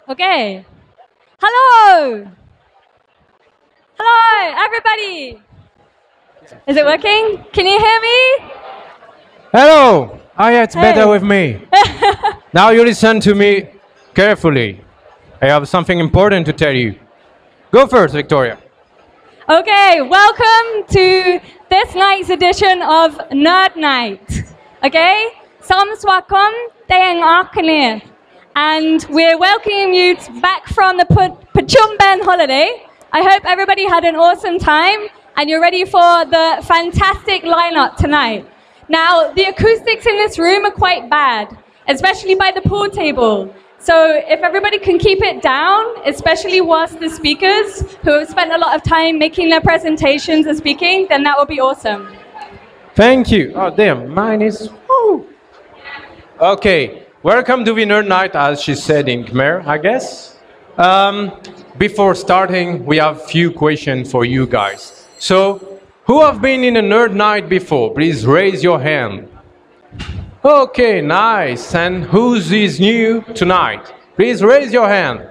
Okay. Hello. Hello, everybody. Is it working? Can you hear me? Hello! Oh yeah, it's better with me. Now you listen to me carefully. I have something important to tell you. Go first, Victoria. Okay, welcome to this night's edition of Nerd Night. Okay? Som Swakom Teng Akane. And we're welcoming you back from the Pchum Ben holiday. I hope everybody had an awesome time and you're ready for the fantastic lineup tonight. Now, the acoustics in this room are quite bad, especially by the pool table. So if everybody can keep it down, especially whilst the speakers who have spent a lot of time making their presentations are speaking, then that would be awesome. Thank you. Oh damn, mine is... Woo. Okay, welcome to the Nerd Night, as she said in Khmer, I guess. Before starting, we have a few questions for you guys. So, who have been in a Nerd Night before? Please raise your hand. Okay, nice. And who's is new tonight? Please raise your hand.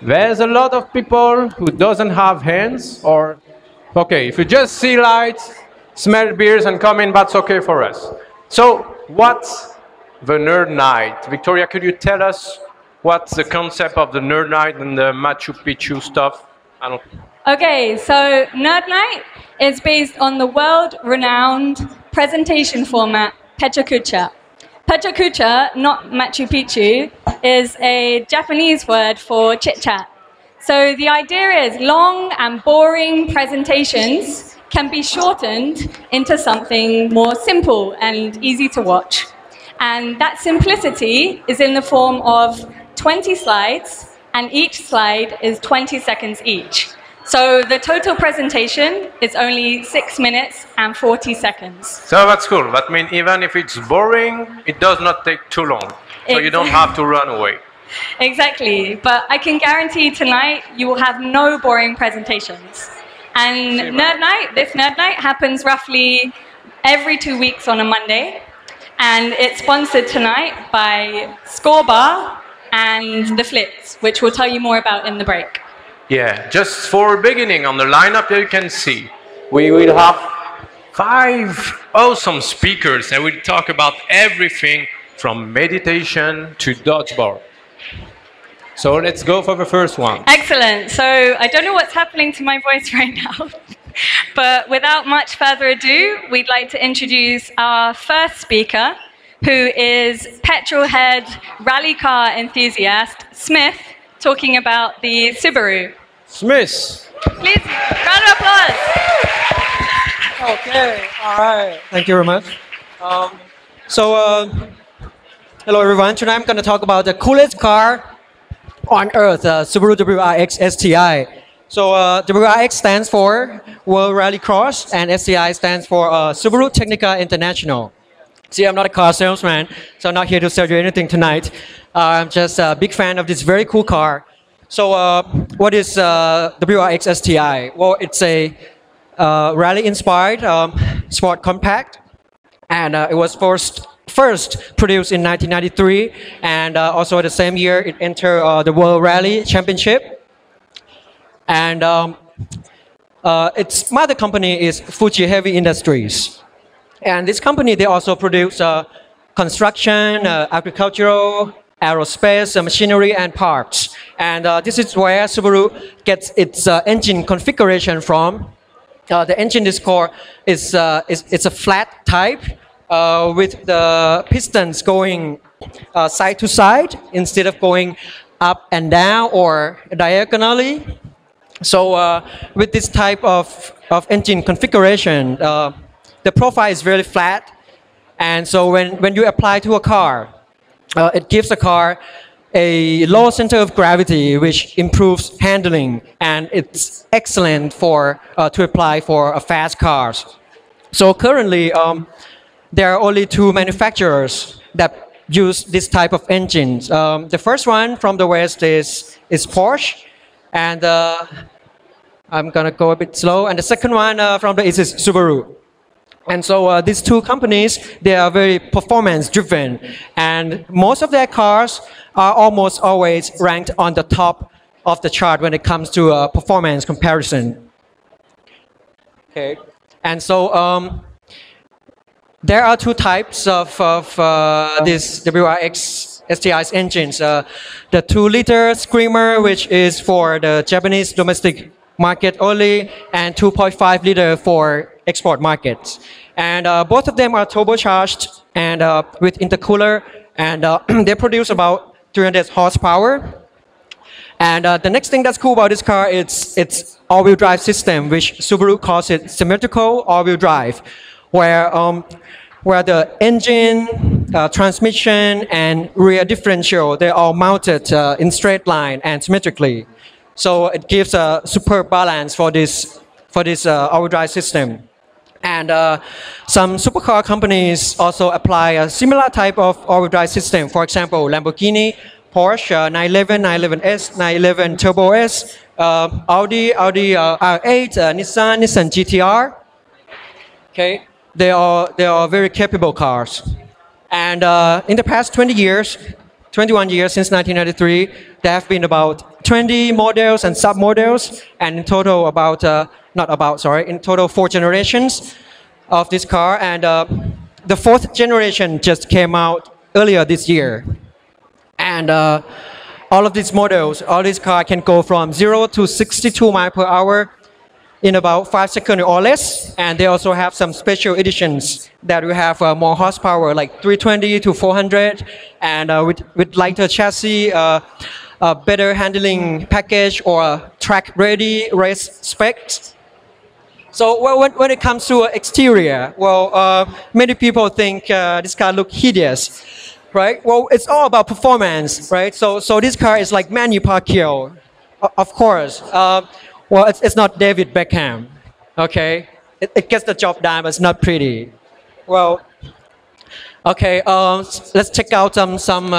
There's a lot of people who doesn't have hands, or... Okay, if you just see lights, smell beers and come in, that's okay for us. So, what's the Nerd Night? Victoria, could you tell us what's the concept of the Nerd Night and the Machu Picchu stuff? Okay, so Nerd Night is based on the world-renowned presentation format, Pecha Kucha. Pecha Kucha, not Machu Picchu, is a Japanese word for chit-chat. So the idea is long and boring presentations can be shortened into something more simple and easy to watch. And that simplicity is in the form of 20 slides, and each slide is 20 seconds each. So the total presentation is only 6 minutes and 40 seconds. So that's cool. That means even if it's boring, it does not take too long. So you don't have to run away. Exactly. But I can guarantee tonight you will have no boring presentations. And this Nerd Night happens roughly every 2 weeks on a Monday. And it's sponsored tonight by Score Bar and The Flits, which we'll tell you more about in the break. Yeah, just for beginning on the lineup you can see, we will have 5 awesome speakers and we'll talk about everything from meditation to dodgeball. So let's go for the first one. Excellent. So I don't know what's happening to my voice right now, but without much further ado, we'd like to introduce our first speaker, who is petrolhead rally car enthusiast, Smith, talking about the Subaru. Smith. Please, round of applause. Okay, all right. Thank you very much. Hello everyone. Tonight I'm going to talk about the coolest car on earth, Subaru WRX STi. So WRX stands for World Rally Cross, and STi stands for Subaru Technica International. See, I'm not a car salesman, so I'm not here to sell you anything tonight. I'm just a big fan of this very cool car. So what is WRX STi? Well, it's a rally-inspired sport compact, and it was first produced in 1993, and also the same year it entered the World Rally Championship. And its mother company is Fuji Heavy Industries. And this company, they also produce construction, agricultural, aerospace, machinery, and parts. And this is where Subaru gets its engine configuration from. The engine is called, it's a flat type with the pistons going side to side instead of going up and down or diagonally. So with this type of engine configuration, the profile is very flat, and so when you apply to a car, it gives the car a low center of gravity, which improves handling, and it's excellent for to apply for fast cars. So currently, there are only 2 manufacturers that use this type of engines. The first one from the West is Porsche, and I'm gonna go a bit slow. And the second one from the East is Subaru. And so these two companies, they are very performance driven. And most of their cars are almost always ranked on the top of the chart when it comes to performance comparison. Okay. And so there are two types of these WRX STi's engines. The 2-liter Screamer, which is for the Japanese domestic market only, and 2.5-liter for export markets. And both of them are turbocharged and with intercooler, and they produce about 300 horsepower. And the next thing that's cool about this car is its all-wheel drive system, which Subaru calls it symmetrical all-wheel drive, where the engine, transmission, and rear differential, they're all mounted in straight line and symmetrically. So it gives a superb balance for this all-wheel drive system. And some supercar companies also apply a similar type of all-wheel drive system. For example, Lamborghini, Porsche 911, 911S, 911 Turbo S, Audi R8, Nissan GTR. Okay, they are very capable cars. And in the past 21 years since 1993, there have been about 20 models and sub-models, and in total in total 4 generations of this car. And the 4th generation just came out earlier this year. And all of these models, all these cars can go from 0 to 62 miles per hour in about 5 seconds or less. And they also have some special editions that will have more horsepower, like 320 to 400, and with lighter chassis, a better handling package, or track-ready race specs. So when it comes to exterior, many people think this car looks hideous. Right? Well, it's all about performance, right? So this car is like Manny Pacquiao, of course. It's not David Beckham, okay? It gets the job done, but it's not pretty. Well, okay, let's check out some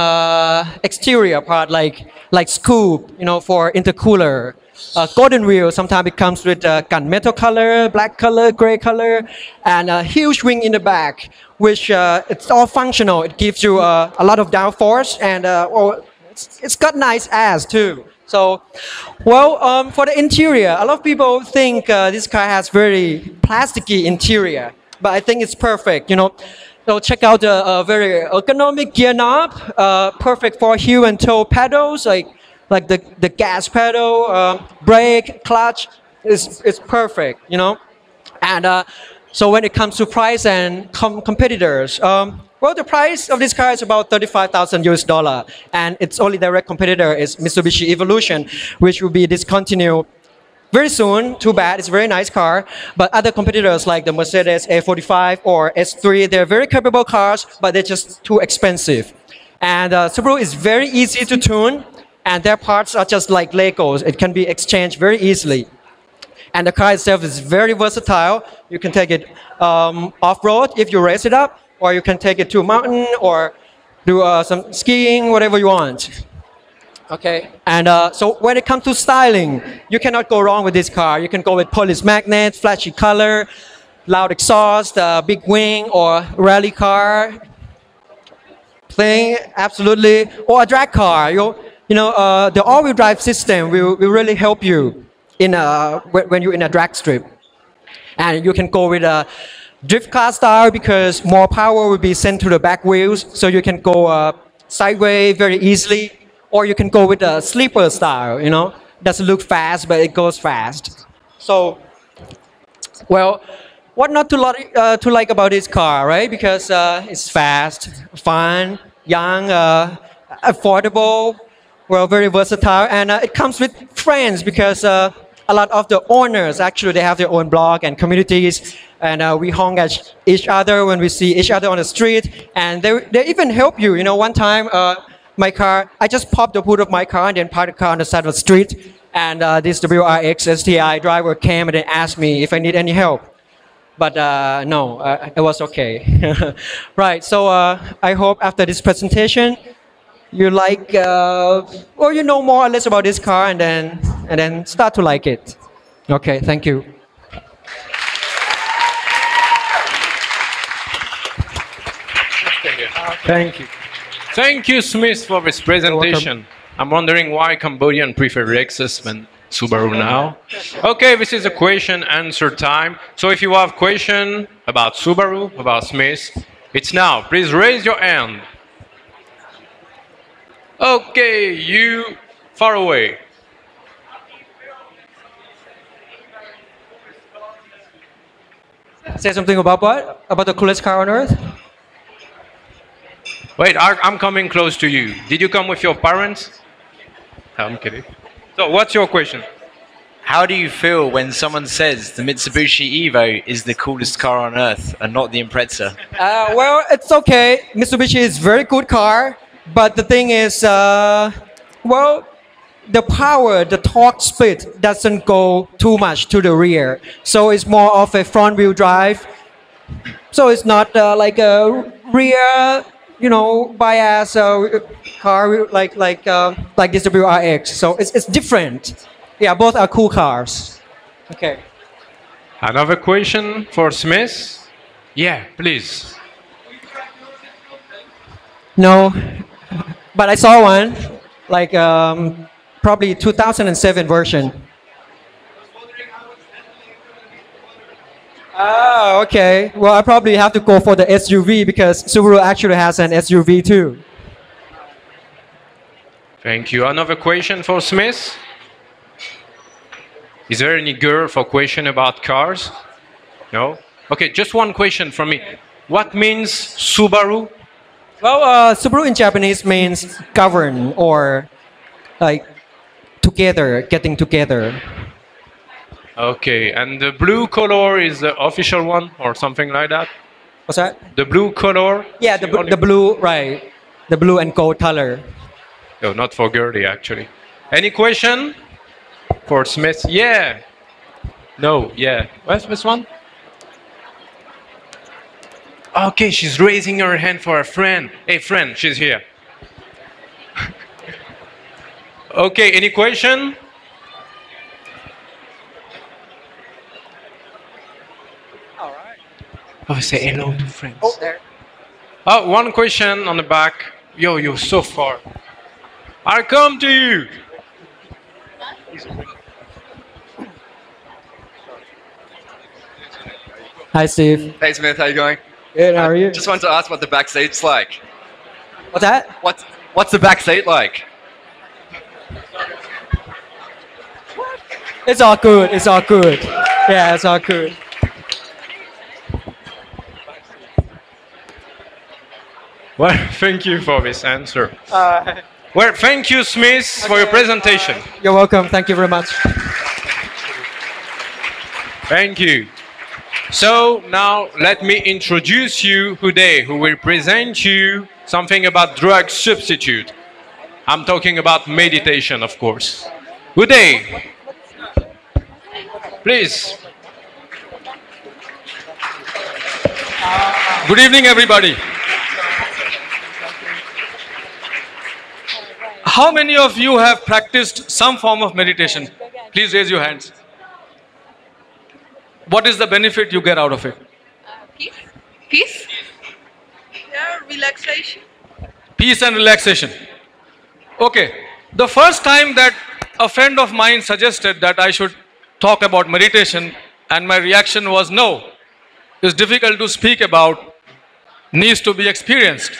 exterior part, like scoop, for intercooler. Golden wheel, sometimes it comes with gunmetal color, black color, gray color, and a huge wing in the back, which it's all functional. It gives you a lot of downforce, and it's got nice ass too. So, for the interior, a lot of people think this car has very plasticky interior, but I think it's perfect. So check out the very ergonomic gear knob, perfect for heel and toe pedals, like the gas pedal, brake, clutch is perfect, And so when it comes to price and competitors, the price of this car is about $35,000 US, and its only direct competitor is Mitsubishi Evolution, which will be discontinued very soon. Too bad. It's a very nice car, but other competitors like the Mercedes A45 or S3, they're very capable cars, but they're just too expensive. And Subaru is very easy to tune, and their parts are just like Legos. It can be exchanged very easily. And the car itself is very versatile. You can take it off-road if you race it up, or you can take it to a mountain or do some skiing, whatever you want. Okay. And so when it comes to styling, you cannot go wrong with this car. You can go with police magnets, flashy color, loud exhaust, big wing, or rally car. Playing, absolutely. Or a drag car. The all-wheel drive system will really help you when you're in a drag strip. And you can go with a drift car style because more power will be sent to the back wheels, so you can go sideways very easily. Or you can go with a sleeper style, Doesn't look fast, but it goes fast. So, what not to like about this car, right? Because it's fast, fun, young, affordable, very versatile, and it comes with friends because a lot of the owners, actually, they have their own blog and communities, and we honk at each other when we see each other on the street, and they even help you. One time, I just popped the hood of my car and then parked the car on the side of the street, and this WRX STi driver came and then asked me if I need any help. But no, it was okay. Right, so I hope after this presentation, you like, you know more or less about this car, and then start to like it. Okay, thank you. Thank you. Thank you, Smith, for this presentation. I'm wondering why Cambodian prefer Lexus than Subaru now. Okay, this is a question answer time. So if you have question about Subaru, about Smith, it's now. Please raise your hand. Okay, you far away. Say something about what? About the coolest car on earth? Wait, I'm coming close to you. Did you come with your parents? I'm kidding. So what's your question? How do you feel when someone says the Mitsubishi Evo is the coolest car on earth and not the Impreza? Well, it's okay. Mitsubishi is very good car, but the thing is, well, the power, the torque speed doesn't go too much to the rear, so it's more of a front-wheel drive. So it's not like a rear, bias car like this WRX. So it's different. Yeah, both are cool cars. Okay. Another question for Smith? Yeah, please. No, but I saw one, like probably 2007 version. Oh, okay. Well, I probably have to go for the SUV because Subaru actually has an SUV too. Thank you. Another question for Smith? Is there any girl for question about cars? No? Okay, just one question from me. What means Subaru? Well, Subaru in Japanese means govern or like together, getting together. Okay, and the blue color is the official one or something like that? What's that? The blue color? Yeah, the blue, right. The blue and gold color. No, not for girly actually. Any question for Smith? Yeah. No, yeah. What's this one? Okay, she's raising her hand for a friend. Hey, friend, she's here. Okay, any question? All right. Oh, say hello to friends. Oh, there. Oh, one question on the back. Yo, you're so far. I come to you. Hi, Steve. Hey Smith, how you going? Good, how are you? Just wanted to ask what the back seat's like. What's that? What's the back seat like? It's all good. It's all good. Yeah, it's all good. Well, thank you for this answer. Well, thank you, Smith, for your presentation. You're welcome. Thank you very much. Thank you. So now let me introduce you Uday, who will present you something about drug substitute. I'm talking about meditation, of course. Uday, please. Good evening, everybody. How many of you have practiced some form of meditation? Please raise your hands. What is the benefit you get out of it? Peace. Peace. Yeah, relaxation. Peace and relaxation. Okay. The first time that a friend of mine suggested that I should talk about meditation, and my reaction was no. It's difficult to speak about, needs to be experienced.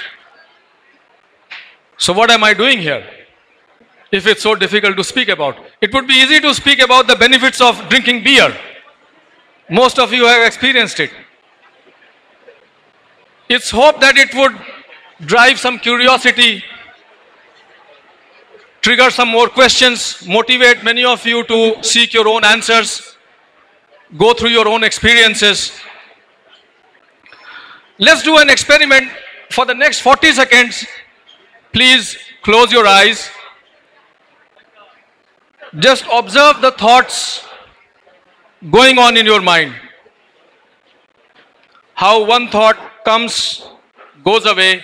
So what am I doing here? If it's so difficult to speak about. It would be easy to speak about the benefits of drinking beer. Most of you have experienced it. It's hoped that it would drive some curiosity, trigger some more questions, motivate many of you to seek your own answers, go through your own experiences. Let's do an experiment for the next 40 seconds. Please close your eyes. Just observe the thoughts going on in your mind. How one thought comes, goes away,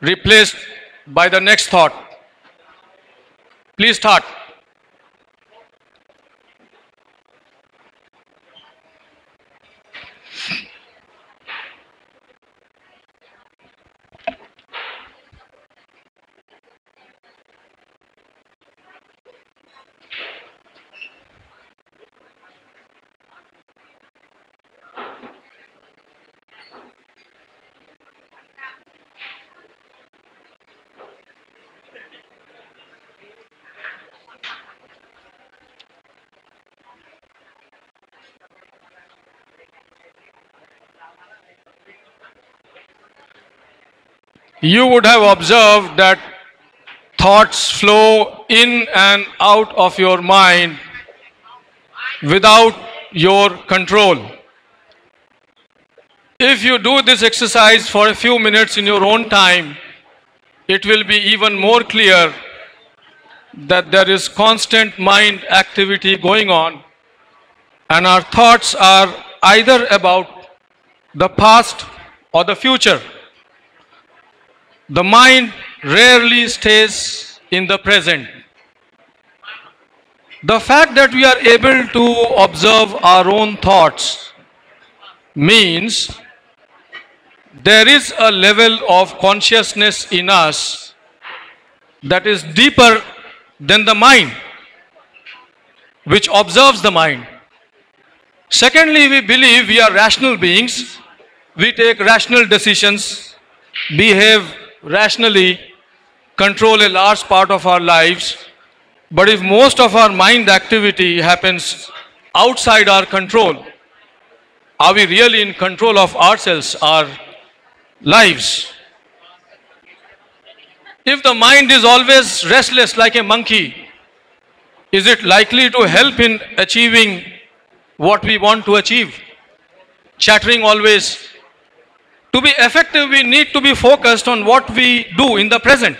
replaced by the next thought. Please start. you would have observed that thoughts flow in and out of your mind without your control. If you do this exercise for a few minutes in your own time, it will be even more clear that there is constant mind activity going on, and our thoughts are either about the past or the future. The mind rarely stays in the present. The fact that we are able to observe our own thoughts means there is a level of consciousness in us that is deeper than the mind, which observes the mind. Secondly, we believe we are rational beings. We take rational decisions, behave rationally, control a large part of our lives. But if most of our mind activity happens outside our control, are we really in control of ourselves, our lives? If the mind is always restless like a monkey, is it likely to help in achieving what we want to achieve? Chattering always. To be effective, we need to be focused on what we do in the present.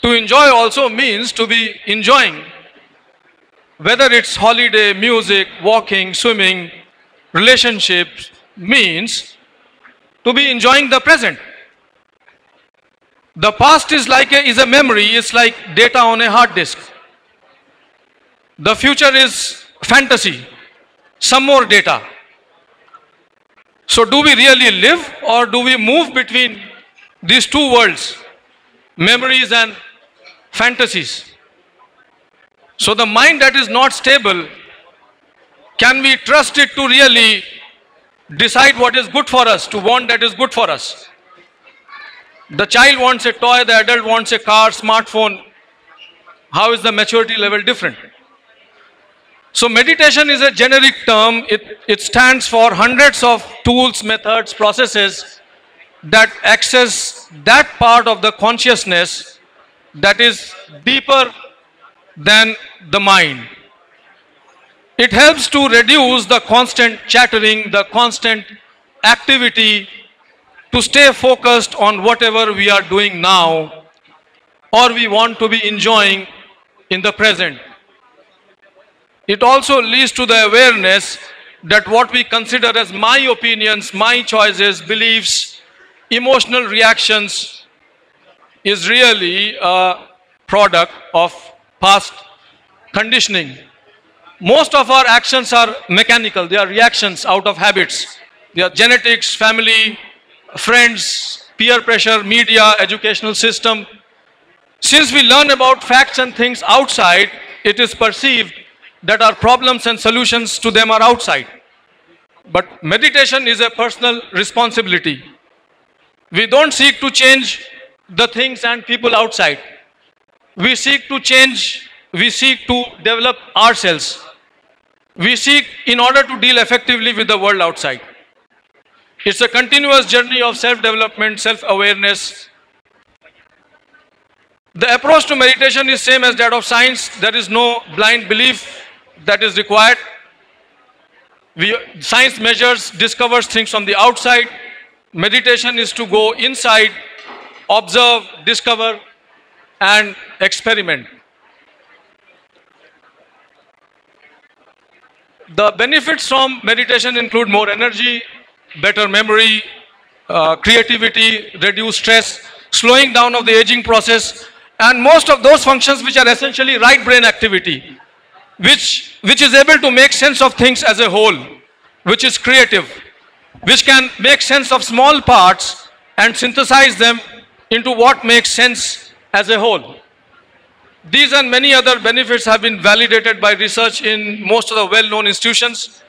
To enjoy also means to be enjoying. Whether it's holiday, music, walking, swimming, relationships, means to be enjoying the present. The past is a memory, it's like data on a hard disk. The future is fantasy, some more data. So do we really live, or do we move between these two worlds, memories and fantasies? So the mind that is not stable, can we trust it to really decide what is good for us, to want that is good for us? The child wants a toy, the adult wants a car, smartphone. How is the maturity level different? So meditation is a generic term. It stands for hundreds of tools, methods, processes that access that part of the consciousness that is deeper than the mind. It helps to reduce the constant chattering, the constant activity, to stay focused on whatever we are doing now or we want to be enjoying in the present. It also leads to the awareness that what we consider as my opinions, my choices, beliefs, emotional reactions is really a product of past conditioning. Most of our actions are mechanical. They are reactions out of habits. They are genetics, family, friends, peer pressure, media, educational system. Since we learn about facts and things outside, it is perceived that our problems and solutions to them are outside. But meditation is a personal responsibility. We don't seek to change the things and people outside. We seek to change, we seek to develop ourselves. We seek in order to deal effectively with the world outside. It's a continuous journey of self-development, self-awareness. The approach to meditation is same as that of science. There is no blind belief that is required. Science measures, discovers things from the outside. Meditation is to go inside, observe, discover, and experiment. The benefits from meditation include more energy, better memory, creativity, reduced stress, slowing down of the aging process, and most of those functions which are essentially right brain activity, which is able to make sense of things as a whole, which is creative, which can make sense of small parts and synthesize them into what makes sense as a whole. These and many other benefits have been validated by research in most of the well-known institutions.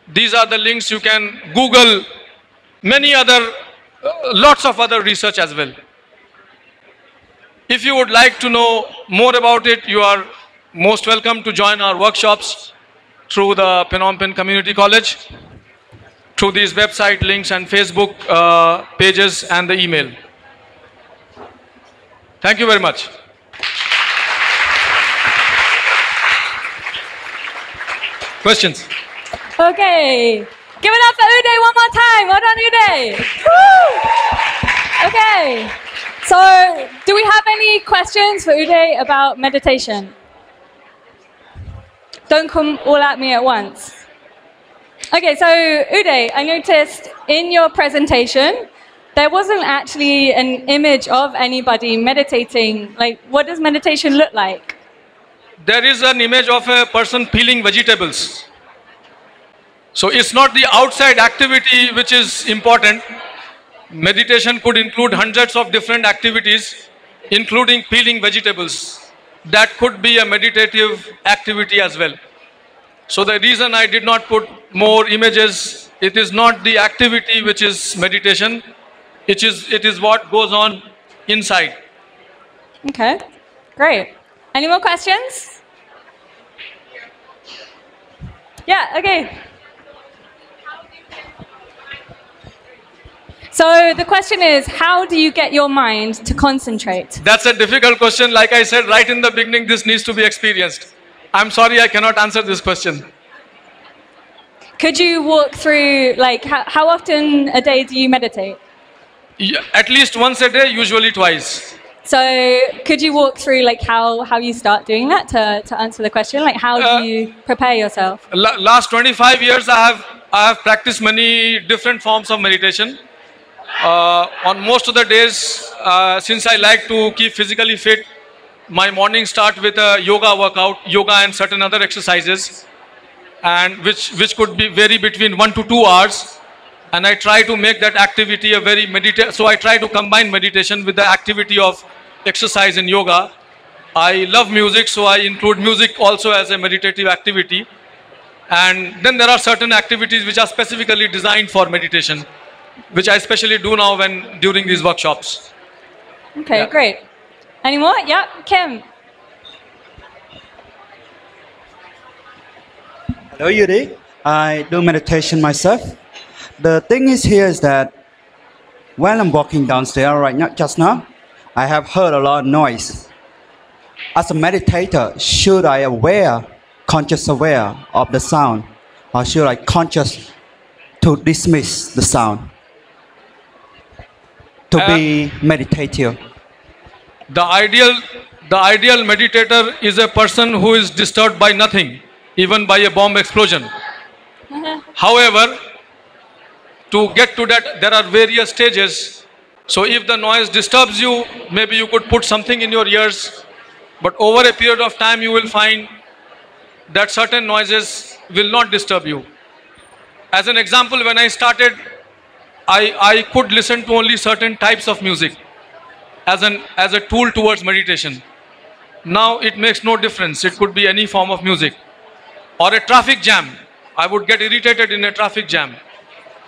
These are the links. You can Google many other, lots of other research as well. If you would like to know more about it, you are most welcome to join our workshops through the Phnom Penh Community College, through these website links and Facebook pages and the email. Thank you very much. Questions? Okay. Give it up for Uday one more time. Well done, Uday. Woo! Okay. So, do we have any questions for Uday about meditation? Don't come all at me at once. Okay, so Uday, I noticed in your presentation, there wasn't actually an image of anybody meditating. Like, what does meditation look like? There is an image of a person peeling vegetables. So it's not the outside activity which is important. Meditation could include hundreds of different activities, including peeling vegetables. That could be a meditative activity as well. So the reason I did not put more images, it is not the activity which is meditation, it is what goes on inside. Okay, great. Any more questions? Yeah, okay. So the question is, how do you get your mind to concentrate? That's a difficult question. Like I said right in the beginning, this needs to be experienced. I'm sorry I cannot answer this question. Could you walk through, like, how often a day do you meditate? Yeah, at least once a day, usually twice. So could you walk through, like, how you start doing that to answer the question? Like, how do you prepare yourself? Last 25 years, I have practiced many different forms of meditation. On most of the days, since I like to keep physically fit, my morning start with a yoga workout, yoga and certain other exercises, and which could be vary between 1 to 2 hours. And I try to make that activity a very meditative. So I try to combine meditation with the activity of exercise and yoga. I love music, so I include music also as a meditative activity. And then there are certain activities which are specifically designed for meditation, which I especially do now during these workshops. Okay, yeah. Great. Any more? Yeah, Kim. Hello, Uday. I do meditation myself. The thing is here is that when I'm walking downstairs right now, just now, I have heard a lot of noise. As a meditator, should I conscious aware of the sound, or should I conscious to dismiss the sound? To be meditative. The ideal meditator is a person who is disturbed by nothing, even by a bomb explosion. However, to get to that, there are various stages. So if the noise disturbs you, maybe you could put something in your ears, but over a period of time you will find that certain noises will not disturb you. As an example, when I started, I could listen to only certain types of music as a tool towards meditation. Now it makes no difference. It could be any form of music. Or a traffic jam. I would get irritated in a traffic jam.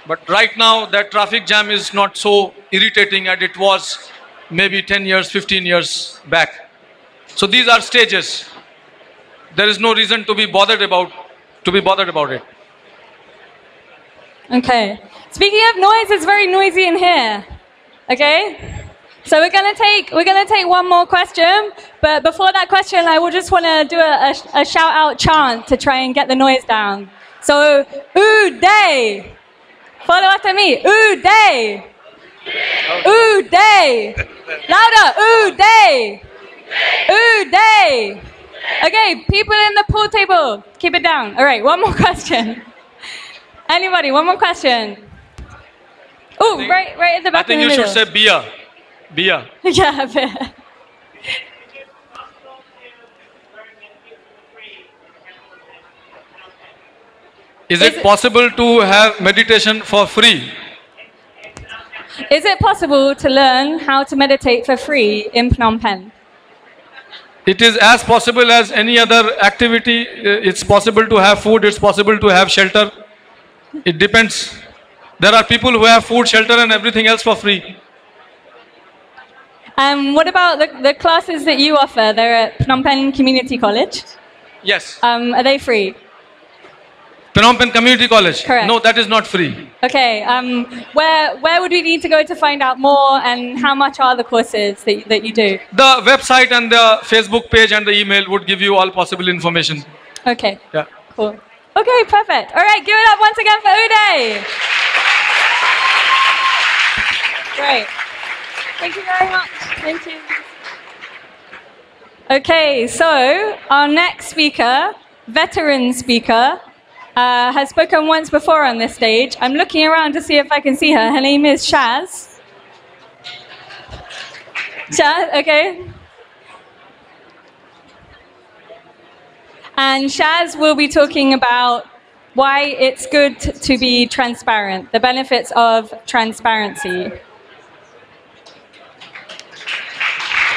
But right now that traffic jam is not so irritating as it was maybe 10 years, 15 years back. So these are stages. There is no reason to be bothered about it. Okay. Speaking of noise, it's very noisy in here. Okay? So we're gonna take one more question, but before that question, I would just want to do a shout out chant to try and get the noise down. So, Uday, follow after me. Uday, Uday, louder. Uday, Uday. Okay, people in the pool table, keep it down. All right, one more question. Anybody? One more question. Oh, right at the back in the middle. I think you should say beer. Beer. Yeah, beer. Is it possible to have meditation for free? Is it possible to learn how to meditate for free in Phnom Penh? It is as possible as any other activity. It's possible to have food, it's possible to have shelter. It depends. There are people who have food, shelter and everything else for free. What about the classes that you offer? They're at Phnom Penh Community College? Yes. Are they free? Phnom Penh Community College? Correct. No, that is not free. Okay, where would we need to go to find out more, and how much are the courses that you do? The website and the Facebook page and the email would give you all possible information. Okay, Yeah. cool. Okay, perfect. All right, give it up once again for Uday. Great. Thank you very much. Thank you. Okay, so our next speaker, veteran speaker, has spoken once before on this stage. I'm looking around to see if I can see her. Her name is Shaz. Shaz, okay. And Shaz will be talking about why it's good to be transparent, the benefits of transparency.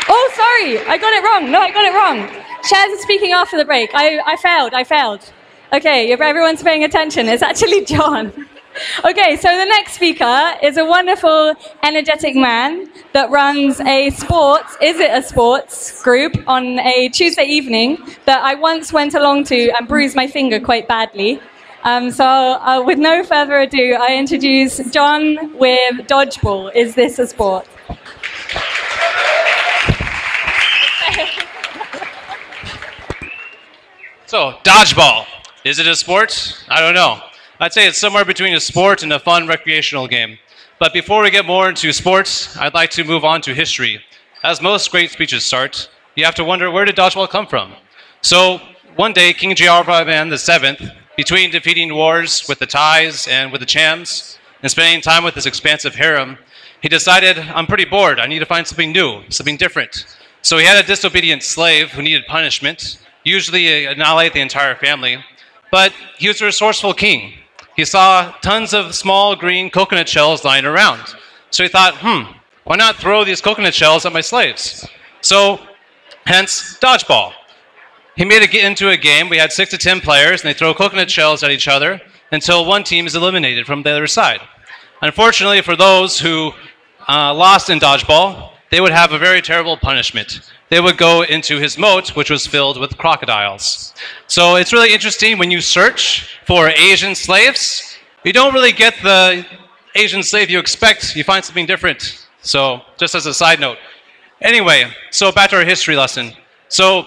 Oh, sorry, I got it wrong. No, I got it wrong. Shaz is speaking after the break. I failed. Okay, if everyone's paying attention, it's actually John. Okay, so the next speaker is a wonderful, energetic man that runs a sports group on a Tuesday evening that I once went along to and bruised my finger quite badly. So with no further ado, I introduce John with Dodgeball. Is this a sport? So, dodgeball. Is it a sport? I don't know. I'd say it's somewhere between a sport and a fun recreational game. But before we get more into sports, I'd like to move on to history. As most great speeches start, you have to wonder, where did dodgeball come from? So, one day, King Jayavarman VII, between defeating wars with the Thais and with the Chams, and spending time with his expansive harem, he decided, I'm pretty bored, I need to find something new, something different. So he had a disobedient slave who needed punishment, usually annihilate the entire family. But he was a resourceful king. He saw tons of small green coconut shells lying around. So he thought, why not throw these coconut shells at my slaves? So, hence, dodgeball. He made it into a game. We had 6 to 10 players, and they throw coconut shells at each other until one team is eliminated from the other side. Unfortunately, for those who lost in dodgeball, they would have a very terrible punishment. They would go into his moat, which was filled with crocodiles. So it's really interesting when you search for Asian slaves, you don't really get the Asian slave you expect, you find something different. So just as a side note. Anyway, so back to our history lesson. So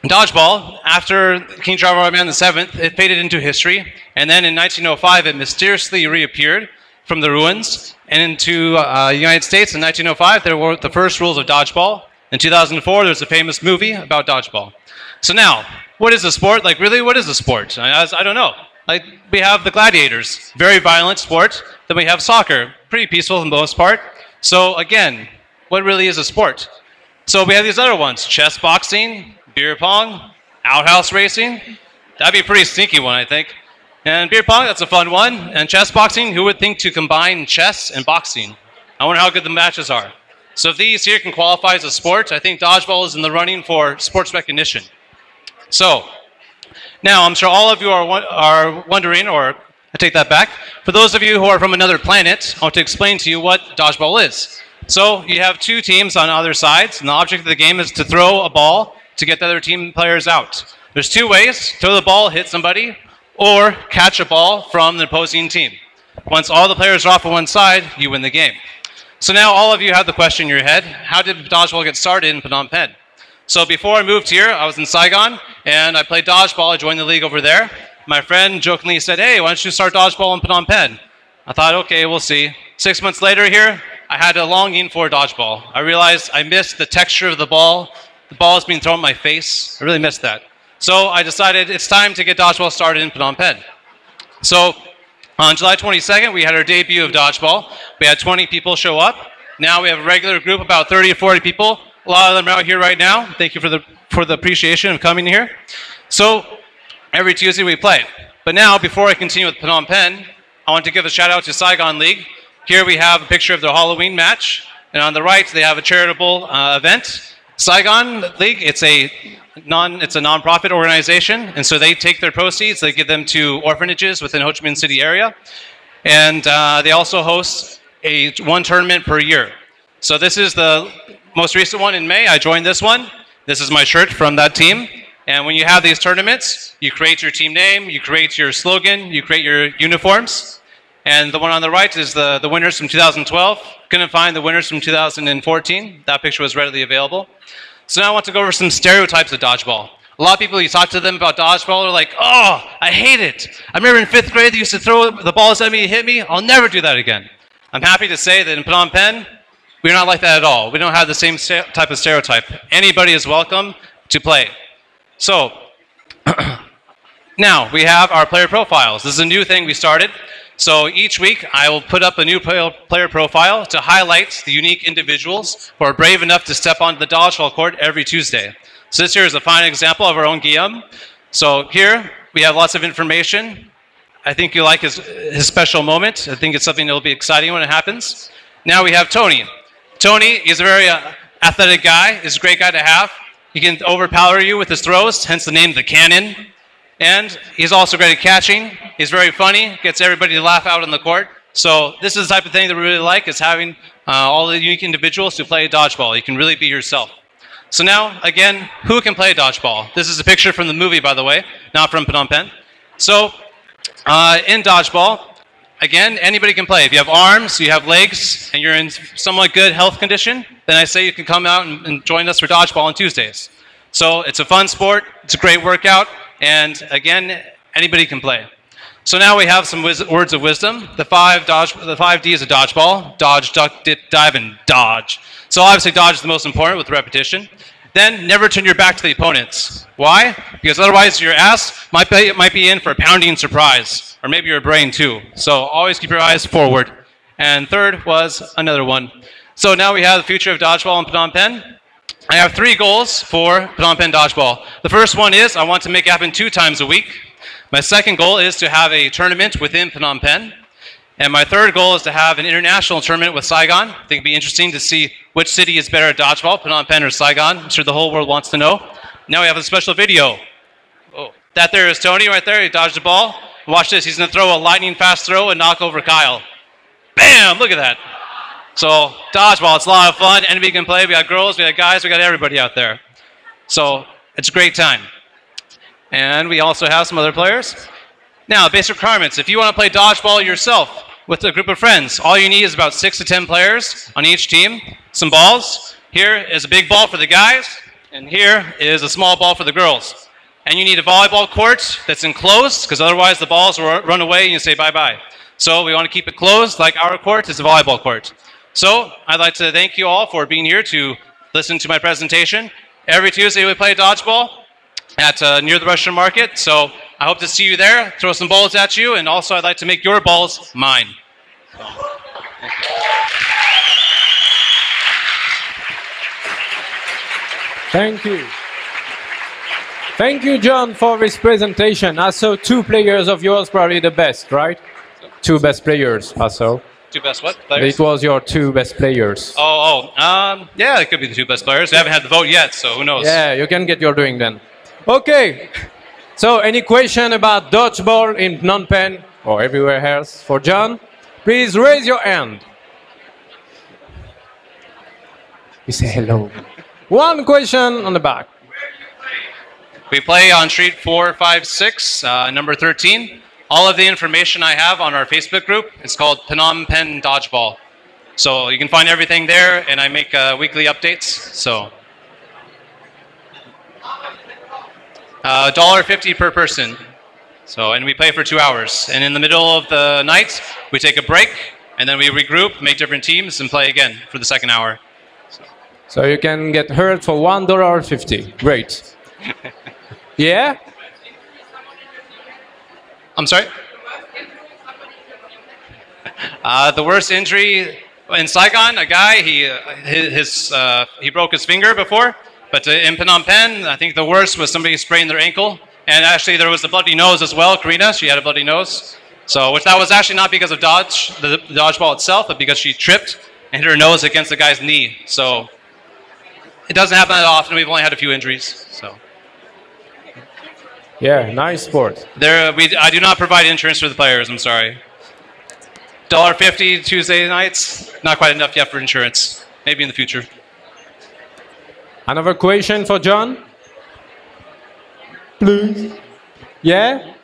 dodgeball, after King Jayavarman VII, it faded into history, and then in 1905 it mysteriously reappeared from the ruins, and into the United States in 1905 there were the first rules of dodgeball. In 2004, there's a famous movie about dodgeball. So now, what is a sport? Like, really, what is a sport? I don't know. Like, we have the gladiators, very violent sport. Then we have soccer, pretty peaceful for the most part. So again, what really is a sport? So we have these other ones, chess boxing, beer pong, outhouse racing. That'd be a pretty sneaky one, I think. And beer pong, that's a fun one. And chess boxing, who would think to combine chess and boxing? I wonder how good the matches are. So if these here can qualify as a sport, I think dodgeball is in the running for sports recognition. So, now I'm sure all of you are wondering, or I take that back. For those of you who are from another planet, I want to explain to you what dodgeball is. So you have 2 teams on either sides, and the object of the game is to throw a ball to get the other team players out. There's 2 ways: throw the ball, hit somebody, or catch a ball from the opposing team. Once all the players are off on one side, you win the game. So now all of you have the question in your head, how did dodgeball get started in Phnom Penh? So before I moved here, I was in Saigon, and I played dodgeball. I joined the league over there. My friend jokingly said, hey, why don't you start dodgeball in Phnom Penh? I thought, okay, we'll see. 6 months later here, I had a longing for dodgeball. I realized I missed the texture of the ball. The ball is being thrown in my face. I really missed that. So I decided it's time to get dodgeball started in Phnom Penh. So on July 22nd, we had our debut of dodgeball. We had 20 people show up. Now we have a regular group, about 30 or 40 people. A lot of them are out here right now. Thank you for the appreciation of coming here. So every Tuesday we play. But now, before I continue with Phnom Penh, I want to give a shout out to Saigon League. Here we have a picture of their Halloween match. And on the right, they have a charitable event. Saigon League, it's a non-profit organization, and so they take their proceeds, they give them to orphanages within Ho Chi Minh City area, and they also host one tournament per year. So this is the most recent one in May. I joined this one. This is my shirt from that team. And when you have these tournaments, you create your team name, you create your slogan, you create your uniforms. And the one on the right is the winners from 2012. Couldn't find the winners from 2014. That picture was readily available. So now I want to go over some stereotypes of dodgeball. A lot of people, you talk to them about dodgeball, are like, oh, I hate it. I remember in 5th grade, they used to throw the balls at me and hit me. I'll never do that again. I'm happy to say that in Phnom Penh, we're not like that at all. We don't have the same type of stereotype. Anybody is welcome to play. So, now we have our player profiles. This is a new thing we started. So each week, I will put up a new player profile to highlight the unique individuals who are brave enough to step onto the dodgeball court every Tuesday. So this here is a fine example of our own Guillaume. So here, we have lots of information. I think you like his special moment. I think it's something that will be exciting when it happens. Now we have Tony. Tony is a very athletic guy. He's a great guy to have. He can overpower you with his throws, hence the name the Cannon. And he's also great at catching. He's very funny, gets everybody to laugh out on the court. So this is the type of thing that we really like, is having all the unique individuals who play dodgeball. You can really be yourself. So now, again, who can play dodgeball? This is a picture from the movie, by the way, not from Phnom Penh. So in dodgeball, again, anybody can play. If you have arms, you have legs, and you're in somewhat good health condition, then I say you can come out and join us for dodgeball on Tuesdays. So it's a fun sport, it's a great workout, and again, anybody can play. So now we have some words of wisdom. The 5 Ds of dodgeball: dodge, duck, dip, dive, and dodge. So obviously dodge is the most important with repetition. Then never turn your back to the opponents. Why? Because otherwise your ass might be in for a pounding surprise, or maybe your brain too. So always keep your eyes forward. And third was another one. So now we have the future of dodgeball in Phnom Penh. I have 3 goals for Phnom Penh dodgeball. The first one is I want to make it happen 2 times a week. My second goal is to have a tournament within Phnom Penh. And my third goal is to have an international tournament with Saigon. I think it'd be interesting to see which city is better at dodgeball, Phnom Penh or Saigon. I'm sure the whole world wants to know. Now we have a special video. Oh, that there is Tony right there. He dodged the ball. Watch this. He's going to throw a lightning fast throw and knock over Kyle. Bam! Look at that. So dodgeball, it's a lot of fun. Anybody can play. We got girls, we got guys, we got everybody out there. So it's a great time. And we also have some other players. Now, basic requirements. If you want to play dodgeball yourself with a group of friends, all you need is about 6 to 10 players on each team. Some balls. Here is a big ball for the guys, and here is a small ball for the girls. And you need a volleyball court that's enclosed, because otherwise the balls will run away and you say bye-bye. So we want to keep it closed, like our court is a volleyball court. So I'd like to thank you all for being here to listen to my presentation. Every Tuesday we play dodgeball at near the Russian market. So I hope to see you there, throw some balls at you, and also I'd like to make your balls mine. Thank you. Thank you, John, for this presentation. I saw 2 players of yours, probably the best, right? 2 best players, I saw. 2 best what players? It was your 2 best players. Yeah, it could be the 2 best players. We haven't had the vote yet, so who knows? Yeah, you can get your doing then. Okay. So, any question about dodgeball in Phnom Penh or everywhere else for John? Please raise your hand. You say hello. 1 question on the back. We play on Street 456, number 13. All of the information I have on our Facebook group is called Phnom Penh Dodgeball. So you can find everything there, and I make weekly updates. So $1.50 per person. So, and we play for 2 hours. And in the middle of the night, we take a break, and then we regroup, make different teams, and play again for the 2nd hour. So you can get hurt for $1.50. Great. Yeah? I'm sorry? The worst injury in Saigon, a guy, he broke his finger before, but in Phnom Penh, I think the worst was somebody sprained their ankle. And actually there was a bloody nose as well. Karina, she had a bloody nose. So, which that was actually not because of the dodgeball itself, but because she tripped and hit her nose against the guy's knee. So it doesn't happen that often. We've only had a few injuries. So. Yeah, nice sport. I do not provide insurance for the players, I'm sorry. $1.50 Tuesday nights, not quite enough yet for insurance. Maybe in the future. Another question for John? Please. Yeah?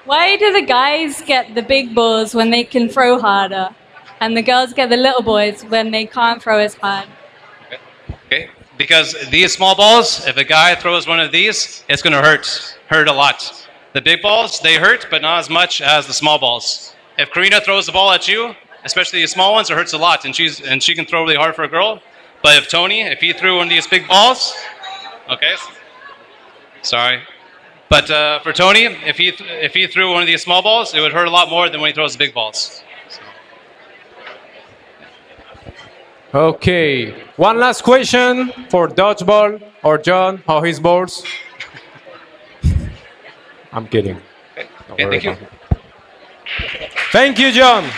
Why do the guys get the big balls when they can throw harder, and the girls get the little boys when they can't throw as hard? Okay. Because these small balls, if a guy throws one of these, it's going to hurt a lot. The big balls, they hurt, but not as much as the small balls. If Karina throws the ball at you, especially the small ones, it hurts a lot, and she can throw really hard for a girl. But if Tony, if he threw one of these big balls, okay, sorry. But for Tony, if he threw one of these small balls, it would hurt a lot more than when he throws the big balls. Okay. One last question for Dodgeball or John or his balls. I'm kidding. Okay, thank you. Thank you, John.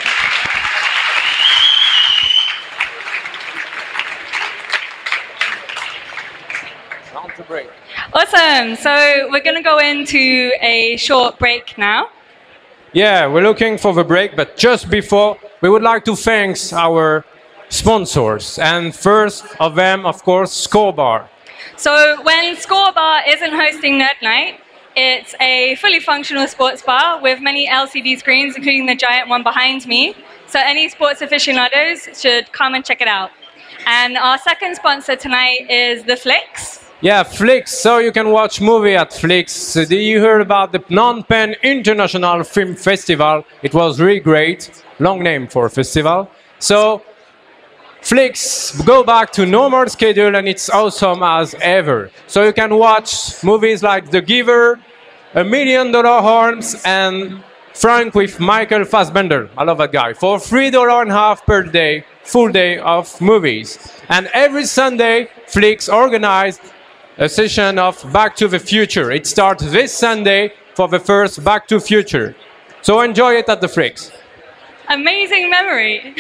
Awesome. So we're going to go into a short break now. Yeah, we're looking for the break, but just before, we would like to thank our sponsors. And first of them, of course, Score Bar. So when Score Bar isn't hosting Nerd Night, it's a fully functional sports bar with many LCD screens, including the giant one behind me. So any sports aficionados should come and check it out. And our second sponsor tonight is the Flicks. Yeah, Flicks, so you can watch movie at Flicks. Did you hear about the Phnom Penh International Film Festival? It was really great. Long name for a festival. So, Flicks, go back to normal schedule and it's awesome as ever. So you can watch movies like The Giver, $1 Million Arms, and Frank with Michael Fassbender. I love that guy. For $3.50 per day, full day of movies. And every Sunday, Flicks organized a session of Back to the Future. It starts this Sunday for the first Back to Future. So enjoy it at the Flicks. Amazing memory.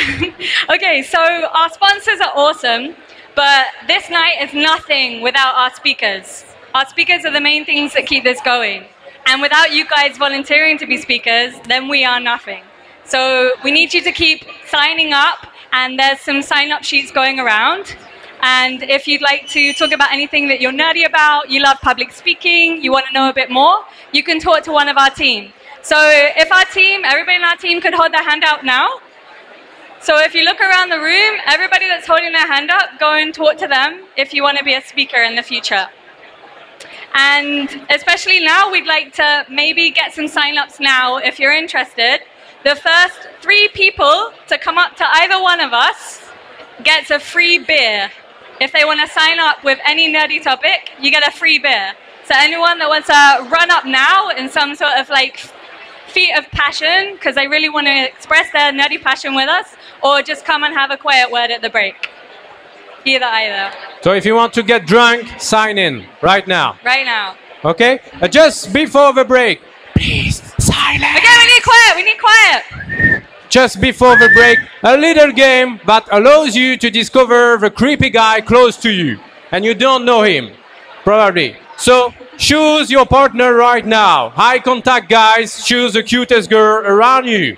Okay, so our sponsors are awesome, but this night is nothing without our speakers. Our speakers are the main things that keep this going. And without you guys volunteering to be speakers, then we are nothing. So we need you to keep signing up, and there's some sign-up sheets going around. And if you'd like to talk about anything that you're nerdy about, you love public speaking, you want to know a bit more, you can talk to one of our team. So if our team, everybody in our team could hold their hand out now. So if you look around the room, everybody that's holding their hand up, go and talk to them if you want to be a speaker in the future. And especially now, we'd like to maybe get some sign-ups now if you're interested. The first 3 people to come up to either one of us gets a free beer. If they want to sign up with any nerdy topic, you get a free beer. So anyone that wants to run up now in some sort of like feat of passion, because they really want to express their nerdy passion with us, or just come and have a quiet word at the break. Either. So if you want to get drunk, sign in right now. Right now. Okay? Just before the break, please, silence. Okay, we need quiet, we need quiet. Just before the break, a little game that allows you to discover the creepy guy close to you. And you don't know him, probably. So choose your partner right now. Eye contact, guys. Choose the cutest girl around you.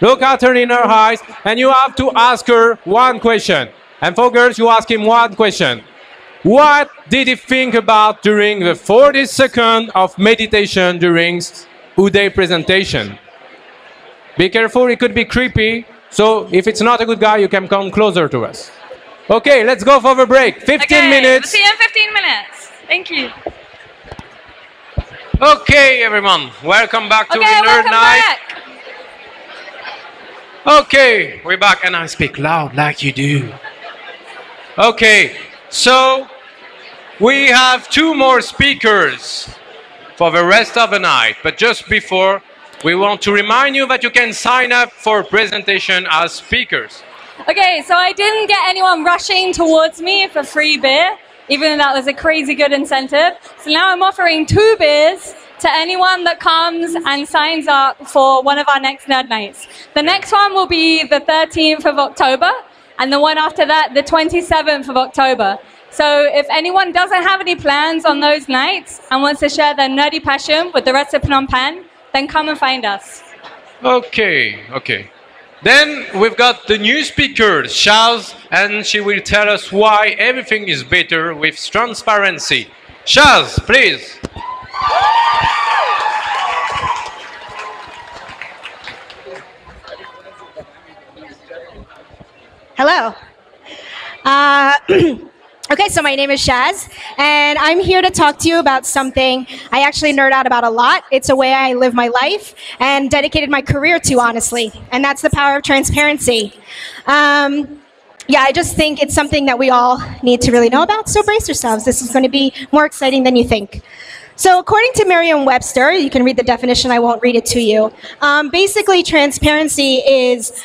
Look at her in her eyes, and you have to ask her one question. And for girls, you ask him one question. What did he think about during the 40 seconds of meditation during Uday presentation? Be careful, it could be creepy. So if it's not a good guy, you can come closer to us. Okay, let's go for the break. 15 minutes. See you in 15 minutes. Thank you. Okay, everyone. Welcome back to the Nerd Night. Back. Okay, we're back, and I speak loud like you do. Okay, so we have 2 more speakers for the rest of the night. But just before, we want to remind you that you can sign up for a presentation as speakers. Okay, so I didn't get anyone rushing towards me for free beer, even though that was a crazy good incentive. So now I'm offering 2 beers to anyone that comes and signs up for one of our next Nerd Nights. The next one will be the 13th of October, and the one after that, the 27th of October. So if anyone doesn't have any plans on those nights and wants to share their nerdy passion with the rest of Phnom Penh, then come and find us. Okay, okay. Then we've got the new speaker, Shaz, and she will tell us why everything is better with transparency. Shaz, please. Hello. Okay, so my name is Shaz, and I'm here to talk to you about something I actually nerd out about a lot. It's a way I live my life and dedicated my career to, honestly, and that's the power of transparency. Yeah, I just think it's something that we all need to really know about, so brace yourselves. This is going to be more exciting than you think. So according to Merriam-Webster, you can read the definition, I won't read it to you. Basically, transparency is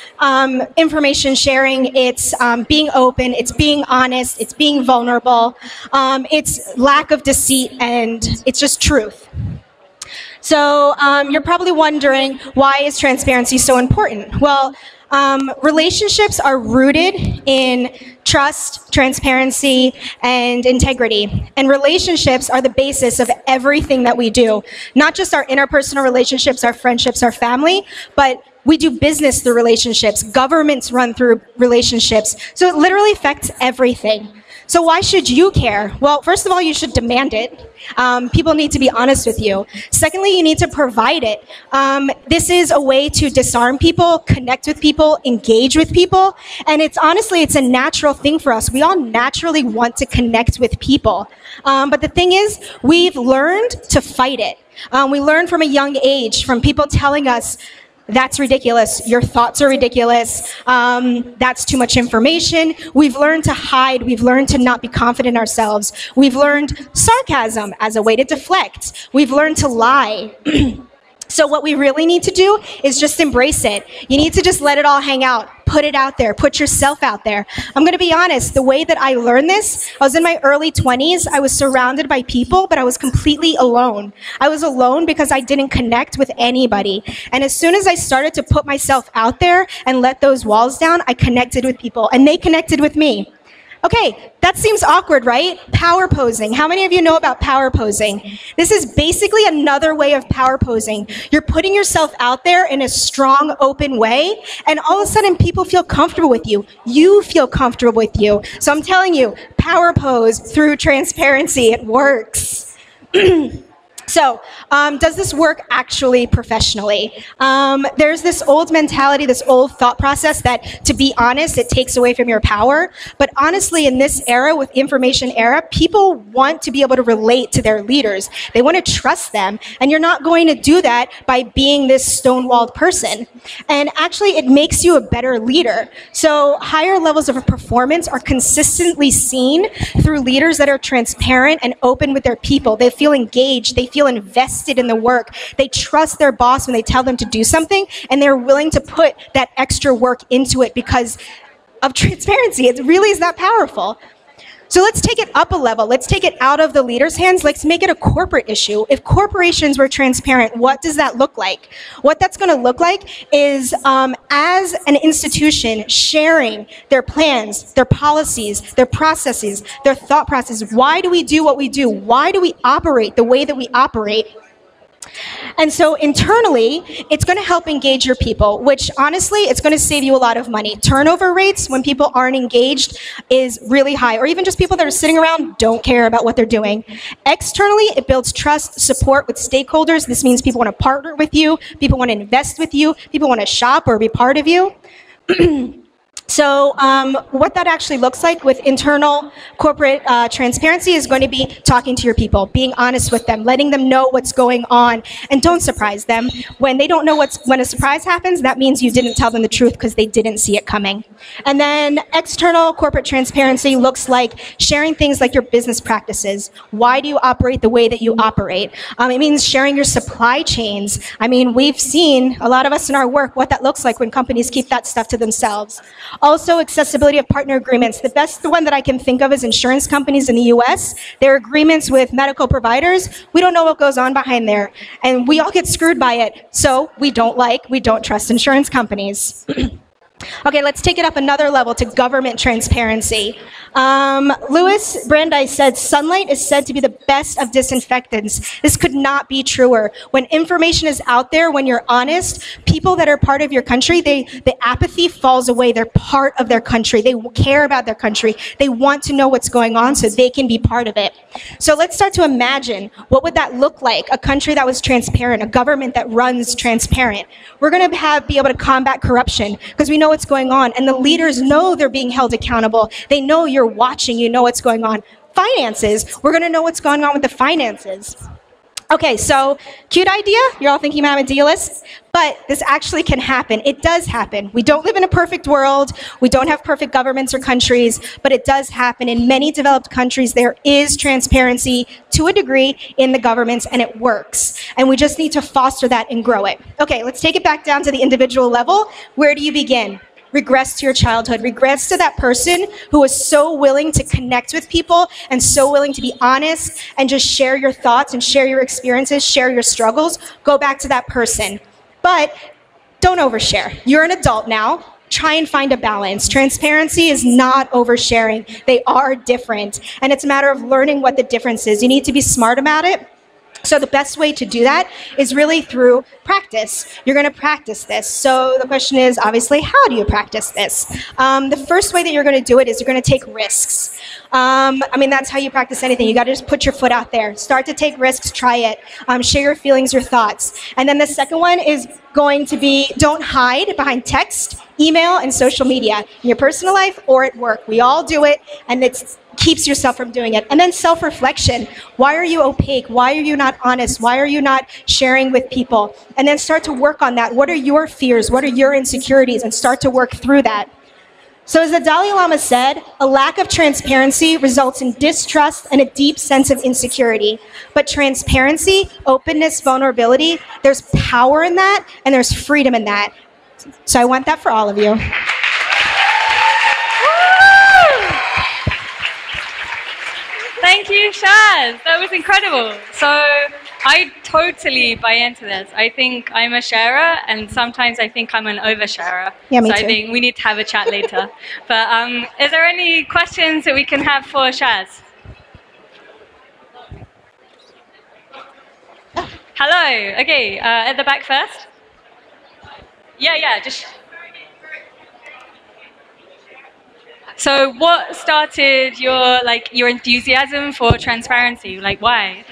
information sharing, it's being open, it's being honest, it's being vulnerable, it's lack of deceit, and it's just truth. So you're probably wondering, why is transparency so important? Well, relationships are rooted in trust, transparency, and integrity. And relationships are the basis of everything that we do. Not just our interpersonal relationships, our friendships, our family, but we do business through relationships. Governments run through relationships. So it literally affects everything. So why should you care? Well, first of all, you should demand it. People need to be honest with you. Secondly, you need to provide it. This is a way to disarm people, connect with people, engage with people. And it's honestly, it's a natural thing for us. We all naturally want to connect with people. But the thing is, we've learned to fight it. We learn from a young age, from people telling us, that's ridiculous. Your thoughts are ridiculous. That's too much information. We've learned to hide. We've learned to not be confident in ourselves. We've learned sarcasm as a way to deflect. We've learned to lie. So what we really need to do is just embrace it. You need to just let it all hang out. Put it out there. Put yourself out there. I'm going to be honest. The way that I learned this, I was in my early 20s. I was surrounded by people, but I was completely alone. I was alone because I didn't connect with anybody. And as soon as I started to put myself out there and let those walls down, I connected with people, and they connected with me. Okay, that seems awkward, right? Power posing. How many of you know about power posing? This is basically another way of power posing. You're putting yourself out there in a strong, open way, and all of a sudden people feel comfortable with you. You feel comfortable with you. So I'm telling you, power pose through transparency. It works. So, does this work actually professionally? There's this old mentality, this old thought process that, to be honest, it takes away from your power. But honestly, in this era, with information era, people want to be able to relate to their leaders. They want to trust them. And you're not going to do that by being this stonewalled person. And actually, it makes you a better leader. So higher levels of performance are consistently seen through leaders that are transparent and open with their people. They feel engaged. They feel invested in the work. They trust their boss when they tell them to do something, and they're willing to put that extra work into it because of transparency. It really is that powerful. So let's take it up a level. Let's take it out of the leader's hands. Let's make it a corporate issue. If corporations were transparent, what does that look like? What that's going to look like is, as an institution, sharing their plans, their policies, their processes, their thought processes. Why do we do what we do? Why do we operate the way that we operate? And so internally, it's going to help engage your people, which honestly, it's going to save you a lot of money. Turnover rates when people aren't engaged is really high, or even just people that are sitting around don't care about what they're doing. Externally, it builds trust, support with stakeholders. This means people want to partner with you, people want to invest with you, people want to shop or be part of you. So what that actually looks like with internal corporate transparency is going to be talking to your people, being honest with them, letting them know what's going on, and don't surprise them. When they don't know when a surprise happens, that means you didn't tell them the truth because they didn't see it coming. And then external corporate transparency looks like sharing things like your business practices. Why do you operate the way that you operate? It means sharing your supply chains. I mean, we've seen, a lot of us in our work, what that looks like when companies keep that stuff to themselves. Also, accessibility of partner agreements. The best one that I can think of is insurance companies in the US. Their agreements with medical providers, we don't know what goes on behind there. And we all get screwed by it. So we don't trust insurance companies. Okay, let's take it up another level to government transparency. Louis Brandeis said, sunlight is said to be the best of disinfectants. This could not be truer. When information is out there, when you're honest, people that are part of your country, the apathy falls away. They're part of their country. They care about their country. They want to know what's going on so they can be part of it. So let's start to imagine, what would that look like? A country that was transparent, a government that runs transparent. We're going to be able to combat corruption because we know what's going on, and the leaders know they're being held accountable. They know you're watching, you know what's going on. Finances, we're going to know what's going on with the finances. Okay, so cute idea. You're all thinking I'm a idealist, but this actually can happen. It does happen. We don't live in a perfect world. We don't have perfect governments or countries, but it does happen. In many developed countries, there is transparency to a degree in the governments, and it works. And we just need to foster that and grow it. Okay, let's take it back down to the individual level. Where do you begin? Regress to your childhood. Regress to that person who was so willing to connect with people and so willing to be honest and just share your thoughts and share your experiences, share your struggles. Go back to that person. But don't overshare. You're an adult now. Try and find a balance. Transparency is not oversharing. They are different. And it's a matter of learning what the difference is. You need to be smart about it. So the best way to do that is really through practice. You're going to practice this. So the question is, obviously, how do you practice this? The first way that you're going to do it is you're going to take risks. I mean, that's how you practice anything. You got to just put your foot out there. Start to take risks. Try it. Share your feelings, your thoughts. And then the second one is going to be, don't hide behind text, email, and social media in your personal life or at work. We all do it, and it keeps yourself from doing it. And then self-reflection. Why are you opaque? Why are you not honest? Why are you not sharing with people? And then start to work on that. What are your fears? What are your insecurities? And start to work through that. So as the Dalai Lama said, a lack of transparency results in distrust and a deep sense of insecurity. But transparency, openness, vulnerability, there's power in that, and there's freedom in that. So I want that for all of you. Thank you, Shaz. That was incredible. So I totally buy into this. I think I'm a sharer, and sometimes I think I'm an oversharer. Yeah, me so too. I think we need to have a chat later. But is there any questions that we can have for Shaz? Hello. Okay, at the back first. Yeah, just... So what started your enthusiasm for transparency? Like, why?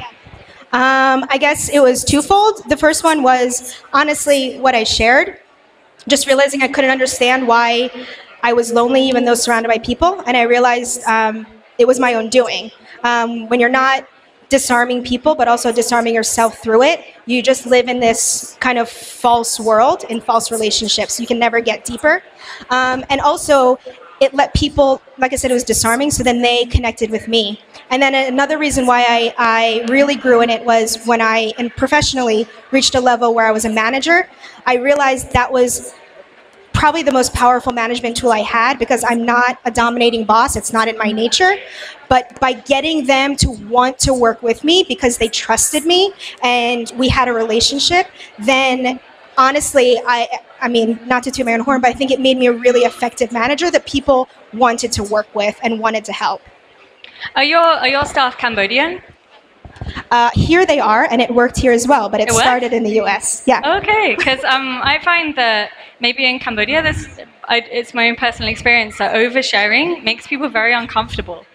I guess it was twofold. The first one was honestly what I shared, just realizing I couldn't understand why I was lonely even though surrounded by people, and I realized it was my own doing. When you're not disarming people but also disarming yourself through it, you just live in this kind of false world, in false relationships. You can never get deeper. And also, it let people, like I said, it was disarming, so then they connected with me. And then another reason why I really grew in it was when I, and professionally, reached a level where I was a manager. I realized that was probably the most powerful management tool I had, because I'm not a dominating boss. It's not in my nature. But by getting them to want to work with me because they trusted me and we had a relationship, then honestly, I mean, not to toot my own horn, but I think it made me a really effective manager that people wanted to work with and wanted to help. Are your staff Cambodian? Here they are, and it worked here as well, but it started in the US. Yeah. Okay, because I find that maybe in Cambodia, it's my own personal experience that oversharing makes people very uncomfortable.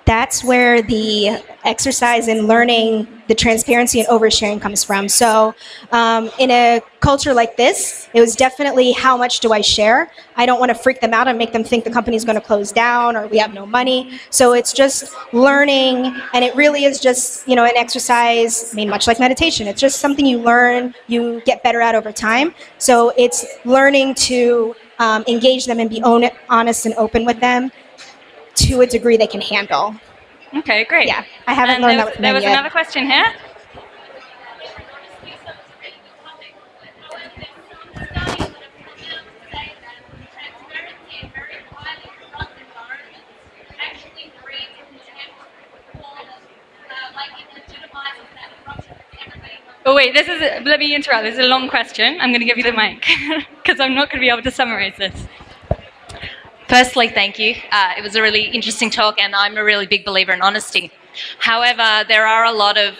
That's where the exercise in learning the transparency and oversharing comes from. So in a culture like this, it was definitely how much do I share? I don't want to freak them out and make them think the company's going to close down or we have no money. So it's just learning, and it really is just, an exercise, I mean, much like meditation. It's just something you learn, you get better at over time. So it's learning to engage them and be honest and open with them to a degree they can handle. Okay, great. Yeah, I haven't learned that with them yet. There was another question here. Oh wait, let me interrupt. This is a long question. I'm going to give you the mic because I'm not going to be able to summarize this. Firstly, thank you. It was a really interesting talk, and I'm a really big believer in honesty. However, there are a lot of,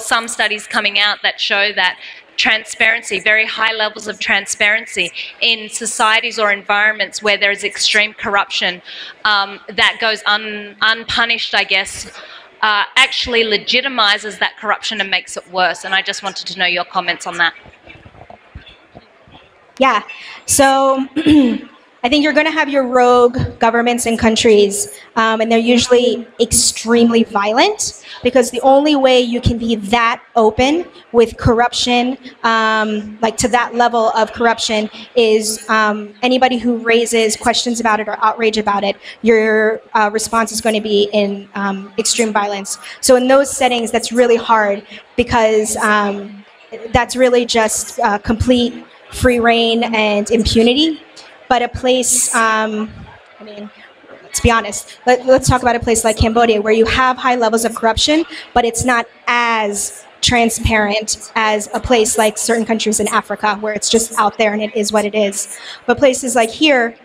some studies coming out that show that transparency, very high levels of transparency in societies or environments where there is extreme corruption that goes unpunished, I guess, actually legitimizes that corruption and makes it worse. And I just wanted to know your comments on that. Yeah, so I think you're going to have your rogue governments and countries, and they're usually extremely violent, because the only way you can be that open with corruption, like to that level of corruption, is anybody who raises questions about it or outrage about it, your response is going to be in extreme violence. So in those settings, that's really hard, because that's really just complete free reign and impunity. But a place, I mean, let's be honest, let's talk about a place like Cambodia, where you have high levels of corruption, but it's not as transparent as a place like certain countries in Africa, where it's just out there and it is what it is. But places like here,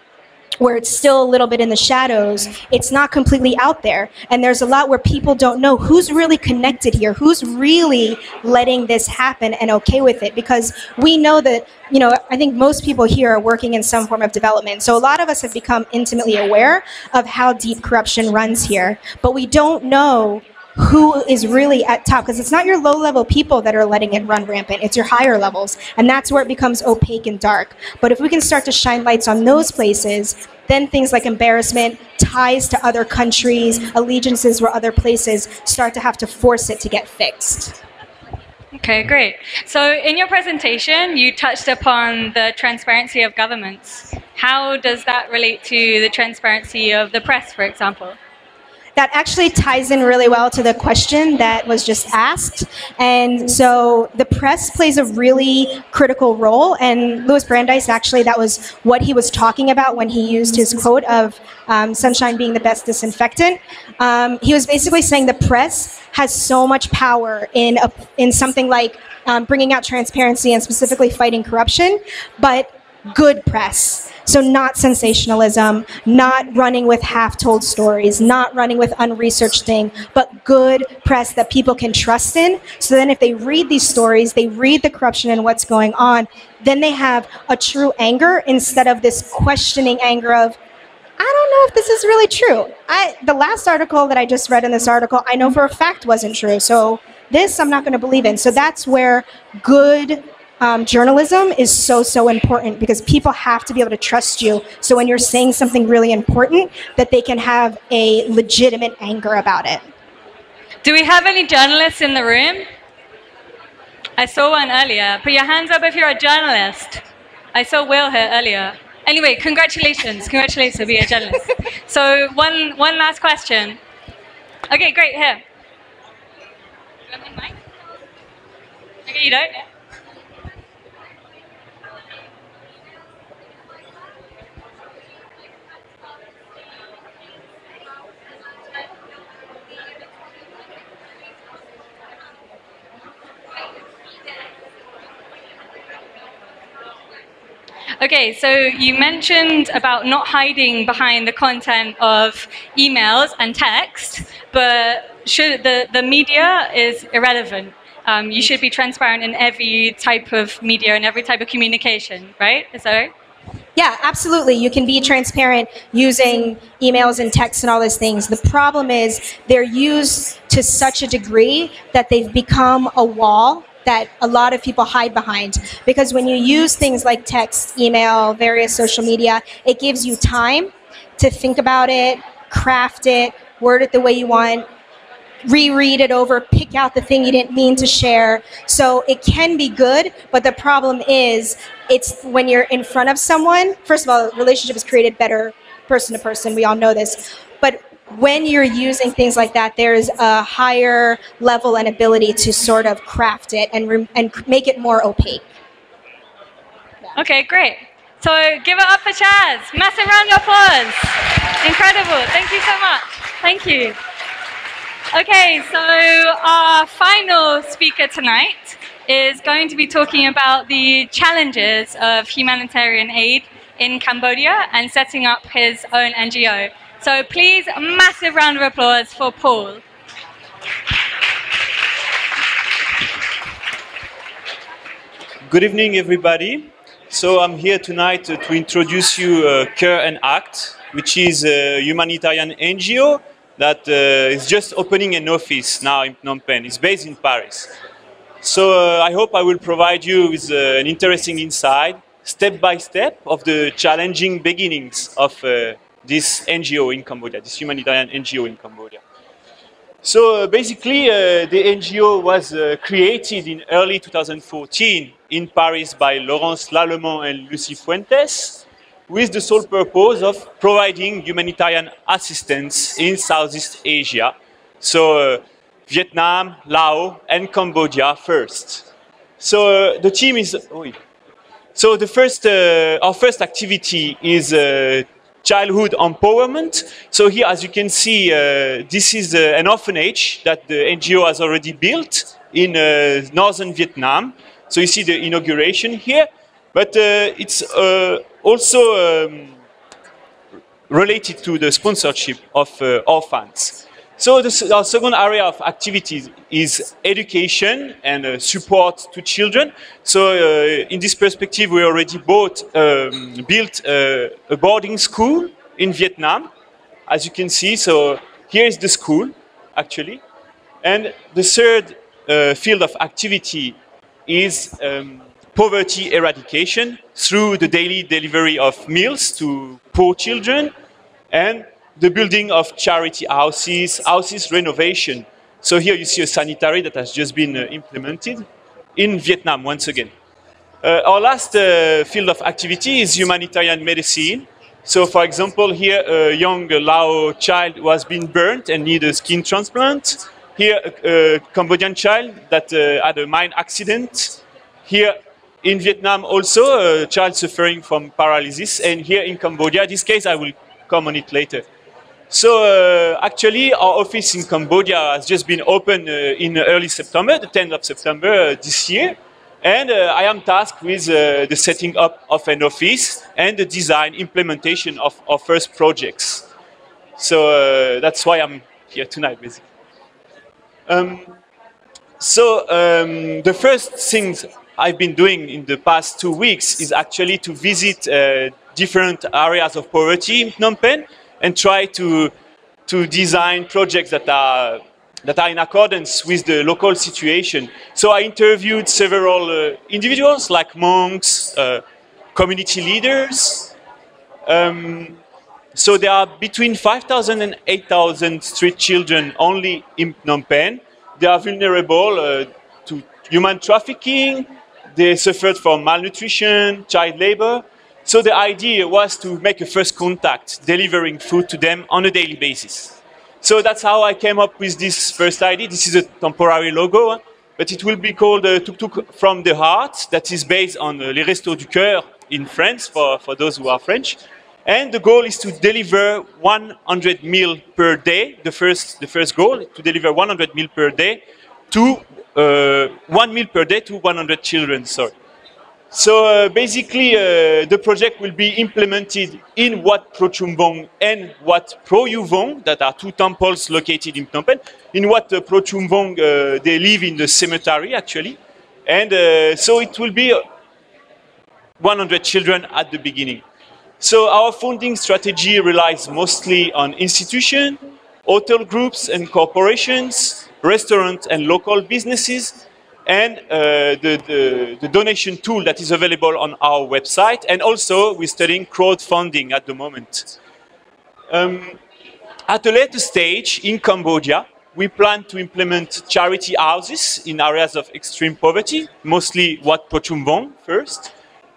where it's still a little bit in the shadows, it's not completely out there. And there's a lot where people don't know who's really connected here, who's really letting this happen and okay with it. Because we know that, you know, I think most people here are working in some form of development. So a lot of us have become intimately aware of how deep corruption runs here. But we don't know who is really at top, because it's not your low-level people that are letting it run rampant, it's your higher levels, and that's where it becomes opaque and dark. But if we can start to shine lights on those places, then things like embarrassment, ties to other countries, allegiances with other places start to have to force it to get fixed. Okay, great. So in your presentation, you touched upon the transparency of governments. How does that relate to the transparency of the press, for example? That actually ties in really well to the question that was just asked. And so the press plays a really critical role. And Louis Brandeis, actually, that was what he was talking about when he used his quote of sunshine being the best disinfectant. He was basically saying the press has so much power in something like bringing out transparency and specifically fighting corruption, but good press. So not sensationalism, not running with half-told stories, not running with unresearched thing, but good press that people can trust in. So then if they read these stories, they read the corruption and what's going on, then they have a true anger instead of this questioning anger of, I don't know if this is really true. The last article that I just read in this article, I know for a fact wasn't true. So this I'm not going to believe in. So that's where good journalism is so important, because people have to be able to trust you. So when you're saying something really important, that they can have a legitimate anger about it. Do we have any journalists in the room? I saw one earlier. Put your hands up if you're a journalist. I saw Will here earlier. Anyway, congratulations. Congratulations on being a journalist. So one last question. Okay, great. Here. You want my mic? Okay, you don't? Okay, so you mentioned about not hiding behind the content of emails and text, but the media is irrelevant. You should be transparent in every type of media and every type of communication, right? Is that right? Yeah, absolutely. You can be transparent using emails and texts and all those things. The problem is they're used to such a degree that they've become a wall that a lot of people hide behind. Because when you use things like text, email, various social media, it gives you time to think about it, craft it, word it the way you want, reread it over, pick out the thing you didn't mean to share. So it can be good, but the problem is it's when you're in front of someone, first of all, the relationship is created better person to person, we all know this. But when you're using things like that, there's a higher level and ability to sort of craft it and make it more opaque. Okay, great. So give it up for Shaz. Massive round of applause. Incredible. Thank you so much. Thank you. Okay, so our final speaker tonight is going to be talking about the challenges of humanitarian aid in Cambodia and setting up his own NGO. So please, a massive round of applause for Paul. Good evening, everybody. So I'm here tonight to introduce you Coeur Act, which is a humanitarian NGO that is just opening an office now in Phnom Penh. It's based in Paris. So I hope I will provide you with an interesting insight, step by step, of the challenging beginnings of this NGO in Cambodia, this humanitarian NGO in Cambodia. So basically, the NGO was created in early 2014 in Paris by Laurence Lallemand and Lucie Fuentes, with the sole purpose of providing humanitarian assistance in Southeast Asia. So Vietnam, Laos, and Cambodia first. So the team is. So the first, our first activity is childhood empowerment. So here, as you can see, this is an orphanage that the NGO has already built in northern Vietnam. So you see the inauguration here, but it's also related to the sponsorship of orphans. So our second area of activities is education and support to children. So in this perspective, we already built a boarding school in Vietnam, as you can see. So here is the school, actually. And the third field of activity is poverty eradication through the daily delivery of meals to poor children and the building of charity houses, houses renovation. So here you see a sanitary that has just been implemented in Vietnam once again. Our last field of activity is humanitarian medicine. So for example, here a young Lao child was being burnt and needed a skin transplant. Here a Cambodian child that had a mine accident. Here in Vietnam also a child suffering from paralysis. And here in Cambodia, this case I will come on it later. So actually our office in Cambodia has just been opened in early September, the 10th of September this year. And I am tasked with the setting up of an office and the design implementation of our first projects. So that's why I'm here tonight, basically. The first things I've been doing in the past 2 weeks is actually to visit different areas of poverty in Phnom Penh and try to design projects that are in accordance with the local situation. So I interviewed several individuals like monks, community leaders. So there are between 5,000 and 8,000 street children only in Phnom Penh. They are vulnerable to human trafficking. They suffered from malnutrition, child labor. So the idea was to make a first contact, delivering food to them on a daily basis. So that's how I came up with this first idea. This is a temporary logo, but it will be called Tuk Tuk from the Heart. That is based on Les Restos du Cœur in France, for those who are French. And the goal is to deliver 100 meals per day. The first goal, to deliver 100 meals per day to 1 meal per day to 100 children, sorry. So basically, the project will be implemented in Wat Pchum Ben and Wat Pro Yu Vong, that are two temples located in Phnom Penh. In Wat Pchum Ben, they live in the cemetery, actually. And so it will be 100 children at the beginning. So our funding strategy relies mostly on institutions, hotel groups and corporations, restaurants and local businesses, and the donation tool that is available on our website. And also, we're studying crowdfunding at the moment. At a later stage in Cambodia, we plan to implement charity houses in areas of extreme poverty, mostly Wat Pchum Ben first,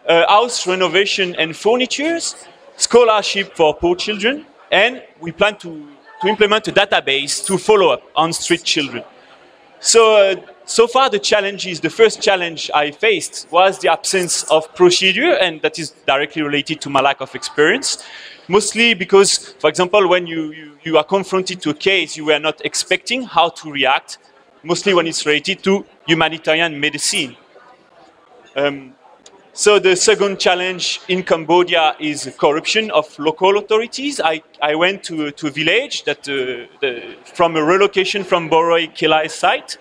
house renovation and furnitures, scholarship for poor children, and we plan to implement a database to follow up on street children. So far, the first challenge I faced was the absence of procedure, and that is directly related to my lack of experience. Mostly because, for example, when you are confronted to a case you were not expecting how to react, mostly when it's related to humanitarian medicine. So the second challenge in Cambodia is corruption of local authorities. I went to a village that from a relocation from Boroi Kilai site.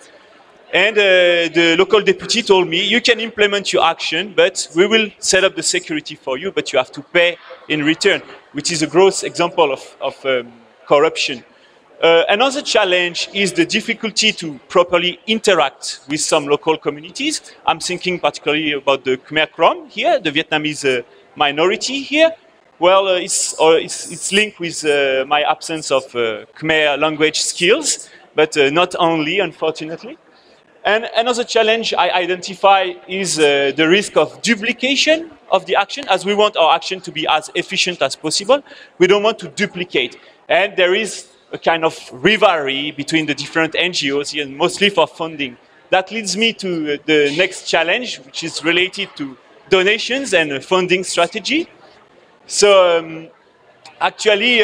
And the local deputy told me, you can implement your action, but we will set up the security for you, but you have to pay in return, which is a gross example of corruption. Another challenge is the difficulty to properly interact with some local communities. I'm thinking particularly about the Khmer Krom here, the Vietnamese minority here. Well, it's linked with my absence of Khmer language skills, but not only, unfortunately. And another challenge I identify is the risk of duplication of the action, as we want our action to be as efficient as possible. We don't want to duplicate. And there is a kind of rivalry between the different NGOs here, mostly for funding. That leads me to the next challenge, which is related to donations and funding strategy. So actually,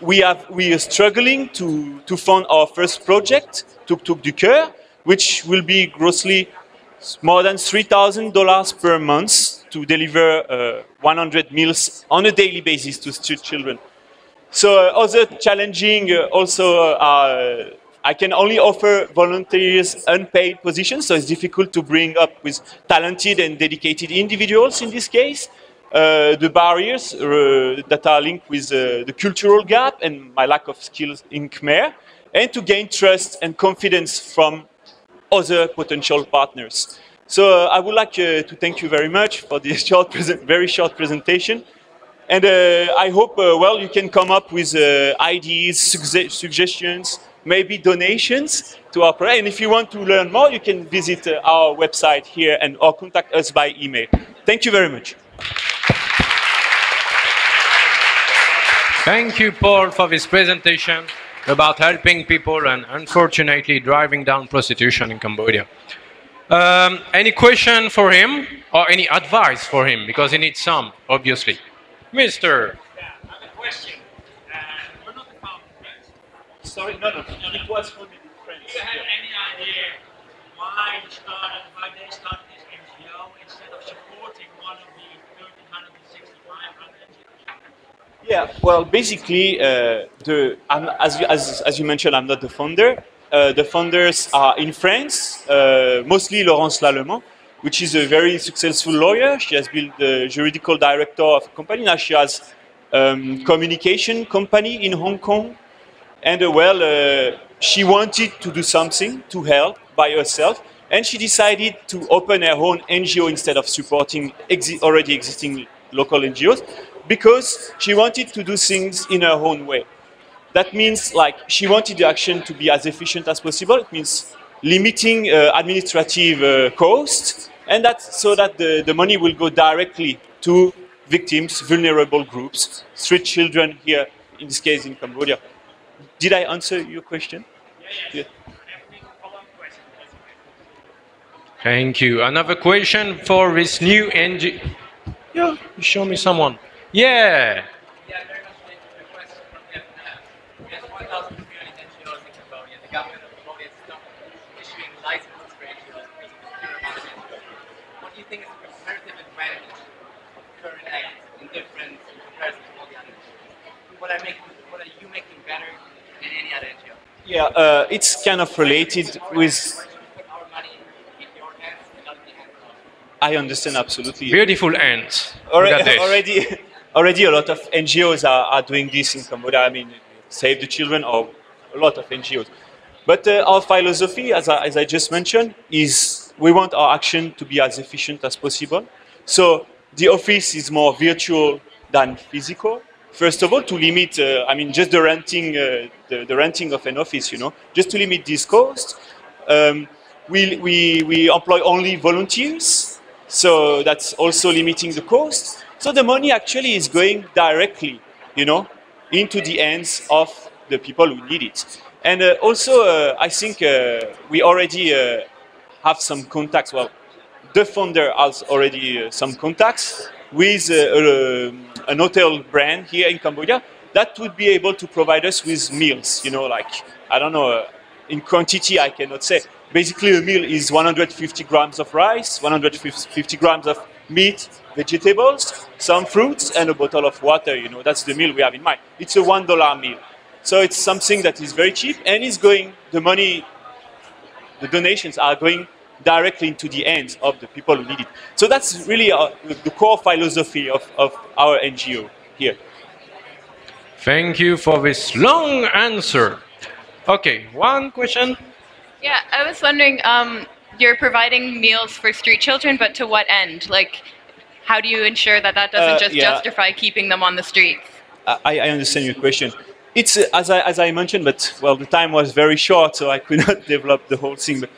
we are struggling to fund our first project, Tuk Tuk du Coeur, which will be grossly more than $3,000 per month to deliver 100 meals on a daily basis to children. So other challenging also are, I can only offer volunteers unpaid positions, so it's difficult to bring up with talented and dedicated individuals in this case. The barriers that are linked with the cultural gap and my lack of skills in Khmer, and to gain trust and confidence from other potential partners. So I would like to thank you very much for this very short presentation. And I hope, well, you can come up with ideas, suggestions, maybe donations to our project. And if you want to learn more, you can visit our website here and or contact us by email. Thank you very much. Thank you, Paul, for this presentation about helping people and unfortunately driving down prostitution in Cambodia. Any question for him or any advice for him? Because he needs some, obviously. Mr. Yeah, I have a question. We're not the founding friends. Sorry, no. It was for the friends. Do you have any idea why they started this NGO instead of supporting one of the 1,365 other NGOs? Yeah, well, basically, as you mentioned, I'm not the founder. The founders are in France, mostly Laurence Lallemand, which is a very successful lawyer. She has been the juridical director of a company. Now she has communication company in Hong Kong. And she wanted to do something to help by herself. And she decided to open her own NGO instead of supporting already existing local NGOs, because she wanted to do things in her own way. That means, like, she wanted the action to be as efficient as possible. It means limiting administrative costs, and that's so that the money will go directly to victims, vulnerable groups, street children here, in this case in Cambodia. Did I answer your question? Yeah. Thank you. Another question for this new NGO. Yeah, show me someone. Yeah. What are you making better than any other NGO? Yeah, it's kind of related with... I understand absolutely. Beautiful ends. Already a lot of NGOs are doing this in Cambodia. I mean, Save the Children or a lot of NGOs. But our philosophy, as I just mentioned, is we want our action to be as efficient as possible. So the office is more virtual than physical. First of all, to limit, I mean, just the renting of an office, you know, just to limit this cost. We employ only volunteers, so that's also limiting the cost. So the money actually is going directly, you know, into the hands of the people who need it. And also, I think we already have some contacts. Well, the founder has already some contacts with an hotel brand here in Cambodia that would be able to provide us with meals, you know, like, I don't know, in quantity I cannot say. Basically a meal is 150 grams of rice, 150 grams of meat, vegetables, some fruits, and a bottle of water, you know, that's the meal we have in mind. It's a $1 meal. So it's something that is very cheap and is going, the money the donations are going directly into the hands of the people who need it. So that's really the core philosophy of our NGO here. Thank you for this long answer. Okay, one question. Yeah, I was wondering, you're providing meals for street children, but to what end? Like, how do you ensure that that doesn't just justify keeping them on the streets? I understand your question. It's as I mentioned, but well, the time was very short, so I could not develop the whole thing. But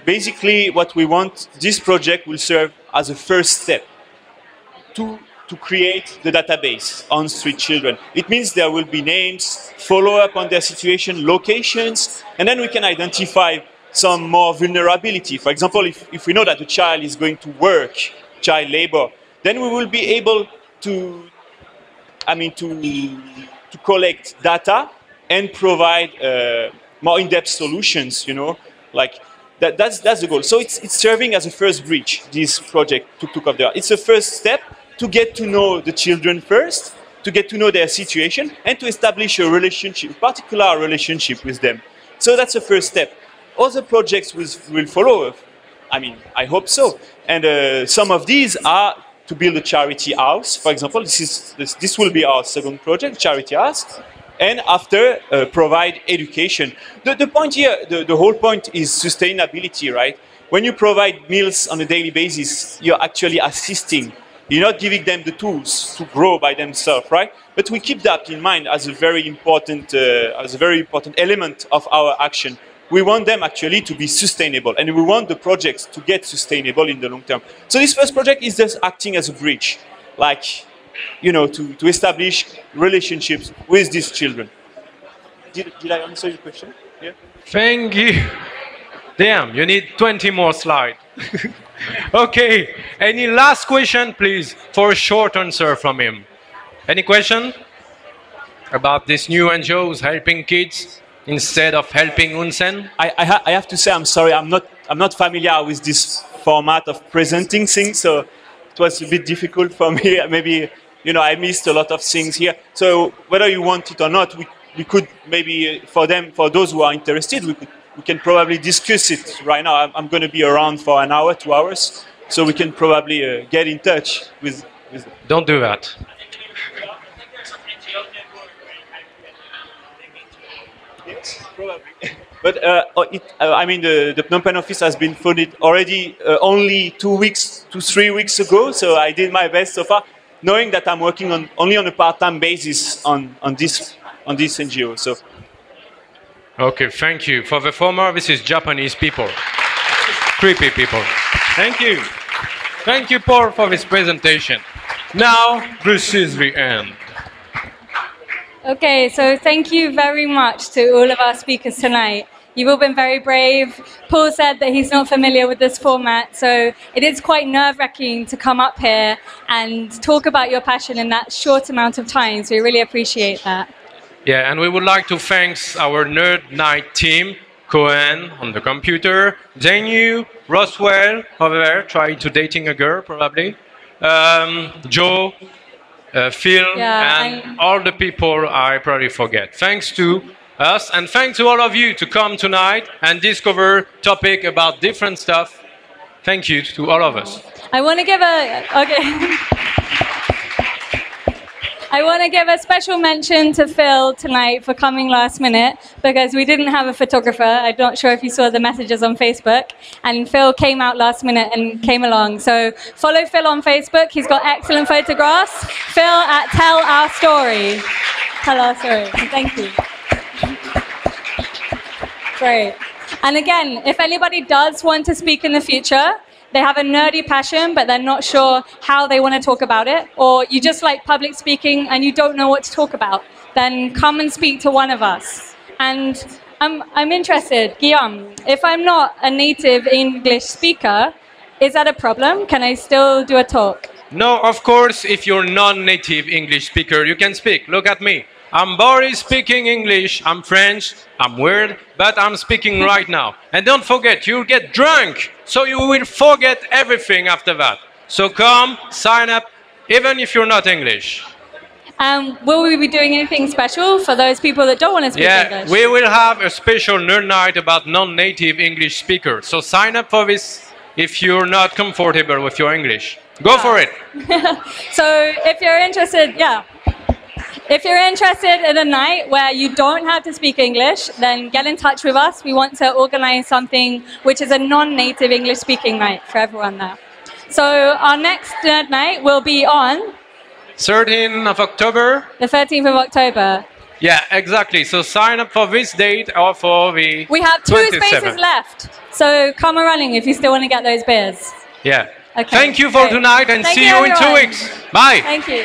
basically, what we want, this project will serve as a first step to create the database on street children. It means there will be names, follow up on their situation, locations, and then we can identify some more vulnerability. For example, if we know that a child is going to work, child labor, then we will be able to collect data and provide more in-depth solutions, you know, like that's the goal. So it's serving as a first bridge, this project, Tuk of the Heart. It's a first step to get to know the children first, to get to know their situation, and to establish a relationship, a particular relationship with them. So that's the first step. Other projects will follow. I mean, I hope so. And some of these are to build a charity house. For example, this will be our second project, charity house. And after, provide education. The point here, the whole point is sustainability, right? When you provide meals on a daily basis, you're actually assisting. You're not giving them the tools to grow by themselves, right? But we keep that in mind as a very important element of our action. We want them actually to be sustainable, and we want the projects to get sustainable in the long term. So this first project is just acting as a bridge, like, you know, to establish relationships with these children. Did I answer your question? Yeah. Thank you. Damn, you need 20 more slides. Okay, any last question, please, for a short answer from him? Any question about this new NGOs helping kids instead of helping Unsen? I have to say, I'm sorry, I'm not familiar with this format of presenting things, so it was a bit difficult for me. Maybe, you know, I missed a lot of things here. So whether you want it or not, we could maybe, for those who are interested, we can probably discuss it right now. I'm going to be around for an hour, 2 hours, so we can probably get in touch with them. Don't do that. Yes, probably. But I mean, the Phnom Penh office has been funded already only 2 weeks to 3 weeks ago, so I did my best so far, knowing that I'm working only on a part-time basis on this NGO. So. Okay, thank you. For the former, this is Japanese people. Creepy people. Thank you. Thank you, Paul, for this presentation. Now, this is the end. Okay, so thank you very much to all of our speakers tonight. You've all been very brave. Paul said that he's not familiar with this format, so it is quite nerve-wracking to come up here and talk about your passion in that short amount of time, so we really appreciate that. Yeah, and we would like to thank our Nerd Night team, Cohen on the computer, Danu, Roswell over there, trying to dating a girl probably, Joe, Phil, and all the people I probably forget. Thanks to us, and thanks to all of you to come tonight and discover topic about different stuff. Thank you to all of us. I want to give a special mention to Phil tonight for coming last minute, because we didn't have a photographer. I'm not sure if you saw the messages on Facebook, and Phil came out last minute and came along. So follow Phil on Facebook. He's got excellent photographs. Phil at Tell Our Story. Tell Our Story. Thank you. Great. And again, if anybody does want to speak in the future, they have a nerdy passion, but they're not sure how they want to talk about it, or you just like public speaking and you don't know what to talk about, then come and speak to one of us. And I'm interested, Guillaume, if I'm not a native English speaker, is that a problem? Can I still do a talk? No, of course, if you're non-native English speaker, you can speak. Look at me. I'm Boris speaking English, I'm French, I'm weird, but I'm speaking right now. And don't forget, you'll get drunk, so you will forget everything after that. So come, sign up, even if you're not English. Will we be doing anything special for those people that don't want to speak English? We will have a special nerd night about non-native English speakers. So sign up for this if you're not comfortable with your English. Go for it. So if you're interested, if you're interested in a night where you don't have to speak English, then get in touch with us. We want to organize something which is a non-native English speaking night for everyone there. So our next nerd night will be on 13th of October. The 13th of October. Yeah, exactly. So sign up for this date or for the We have 2 27th. spaces left. So come running if you still want to get those beers. Yeah. Okay, Thank you for great. tonight and Thank see you in 2 everyone. weeks. Bye. Thank you.